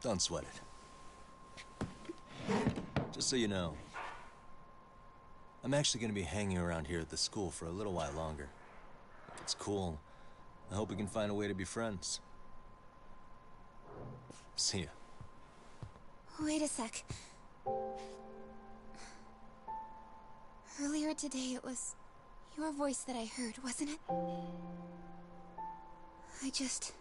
Don't sweat it. Just so you know, I'm actually going to be hanging around here at the school for a little while longer. If it's cool, I hope we can find a way to be friends. See ya. Wait a sec. Earlier today it was your voice that I heard, wasn't it? I just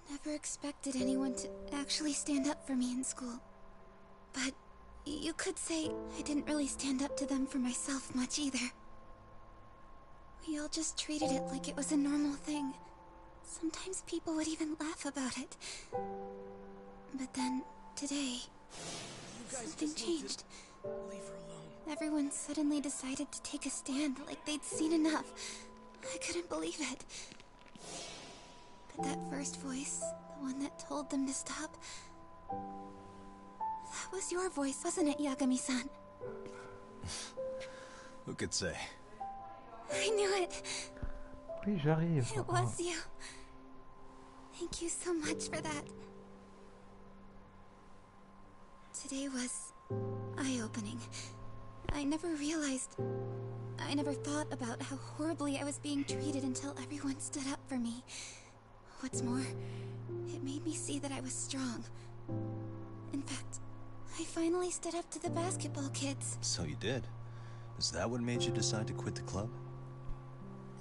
never expected anyone to actually stand up for me in school. But you could say I didn't really stand up to them for myself much either. We all just treated it like it was a normal thing. Sometimes people would even laugh about it. But then, today, something changed. Leave her alone. Everyone suddenly decided to take a stand like they'd seen enough. I couldn't believe it. But that first voice, the one that told them to stop, that was your voice, wasn't it, Yagami-san? Who could say? I knew it. Oui, j'arrive. It was you. Thank you so much for that. Today was eye-opening. I never thought about how horribly I was being treated until everyone stood up for me. What's more, it made me see that I was strong. In fact, I finally stood up to the basketball kids. So you did? Is that what made you decide to quit the club?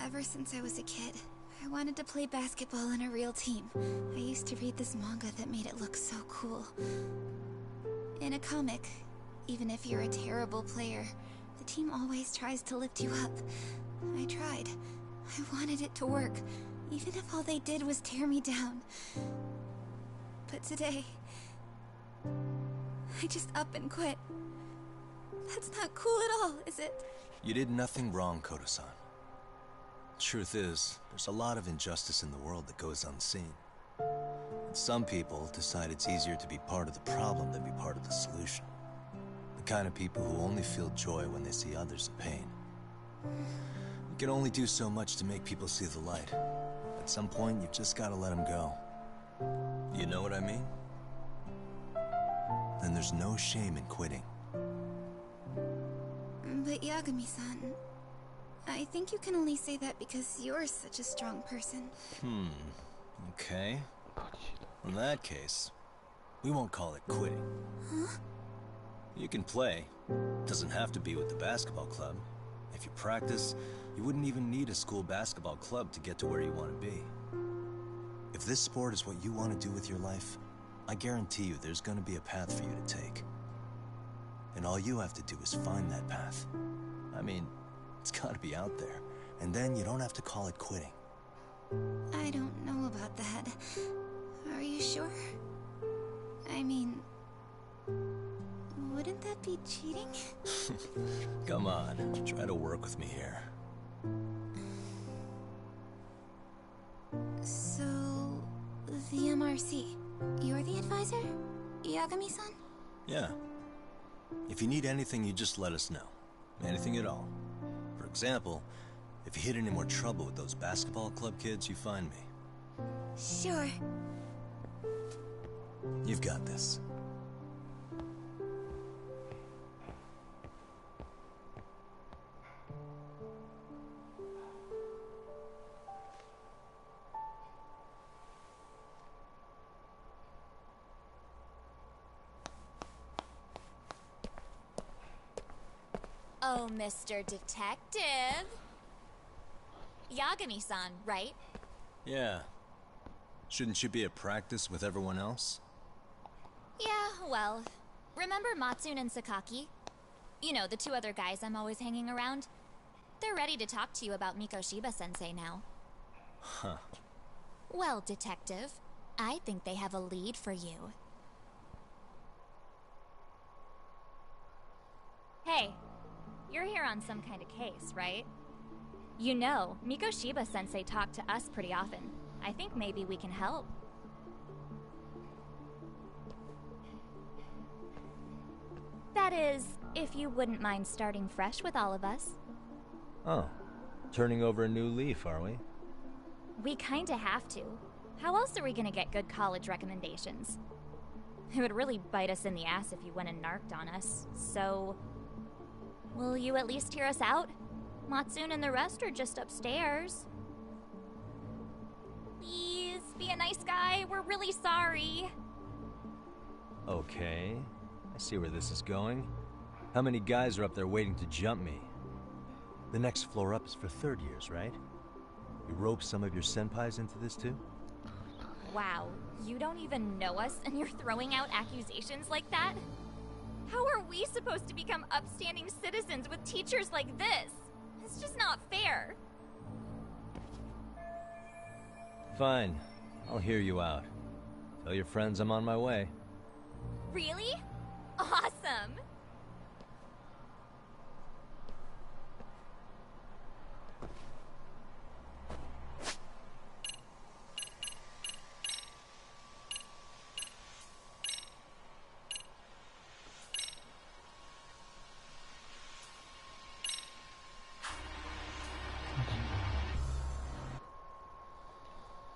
Ever since I was a kid, I wanted to play basketball in a real team. I used to read this manga that made it look so cool. In a comic, even if you're a terrible player, the team always tries to lift you up. I tried. I wanted it to work, even if all they did was tear me down. But today, I just up and quit. That's not cool at all, is it? You did nothing wrong, Koda-san. Truth is, there's a lot of injustice in the world that goes unseen. And some people decide it's easier to be part of the problem than be part of the solution. The kind of people who only feel joy when they see others in pain. You can only do so much to make people see the light. At some point, you've just gotta let them go. You know what I mean? Then there's no shame in quitting. But Yagami-san, I think you can only say that because you're such a strong person. Okay. In that case, we won't call it quitting. Huh? You can play. Doesn't have to be with the basketball club. If you practice, you wouldn't even need a school basketball club to get to where you want to be. If this sport is what you want to do with your life, I guarantee you there's going to be a path for you to take. And all you have to do is find that path. I mean, it's got to be out there. And then you don't have to call it quitting. I don't know about that. Are you sure? I mean, wouldn't that be cheating? Come on, try to work with me here. So, the MRC, you're the advisor? Yagami-san? Yeah. If you need anything, you just let us know. Anything at all. For example, if you hit any more trouble with those basketball club kids, you find me. Sure. You've got this. Hello, Mr. Detective. Yagami-san, right? Yeah. Shouldn't you be at practice with everyone else? Yeah, well, remember Matsune and Sakaki? You know, the two other guys I'm always hanging around? They're ready to talk to you about Mikoshiba-sensei now. Huh. Well, Detective, I think they have a lead for you. Hey, you're here on some kind of case, right? You know, Mikoshiba-sensei talked to us pretty often. I think maybe we can help. That is, if you wouldn't mind starting fresh with all of us. Oh. Turning over a new leaf, are we? We kinda have to. How else are we gonna get good college recommendations? It would really bite us in the ass if you went and narked on us, so... Will you at least hear us out? Matsune and the rest are just upstairs. Please, be a nice guy. We're really sorry. Okay. I see where this is going. How many guys are up there waiting to jump me? The next floor up is for third years, right? You rope some of your senpais into this too? Wow, you don't even know us and you're throwing out accusations like that? How are we supposed to become upstanding citizens with teachers like this? It's just not fair. Fine. I'll hear you out. Tell your friends I'm on my way. Really? Awesome!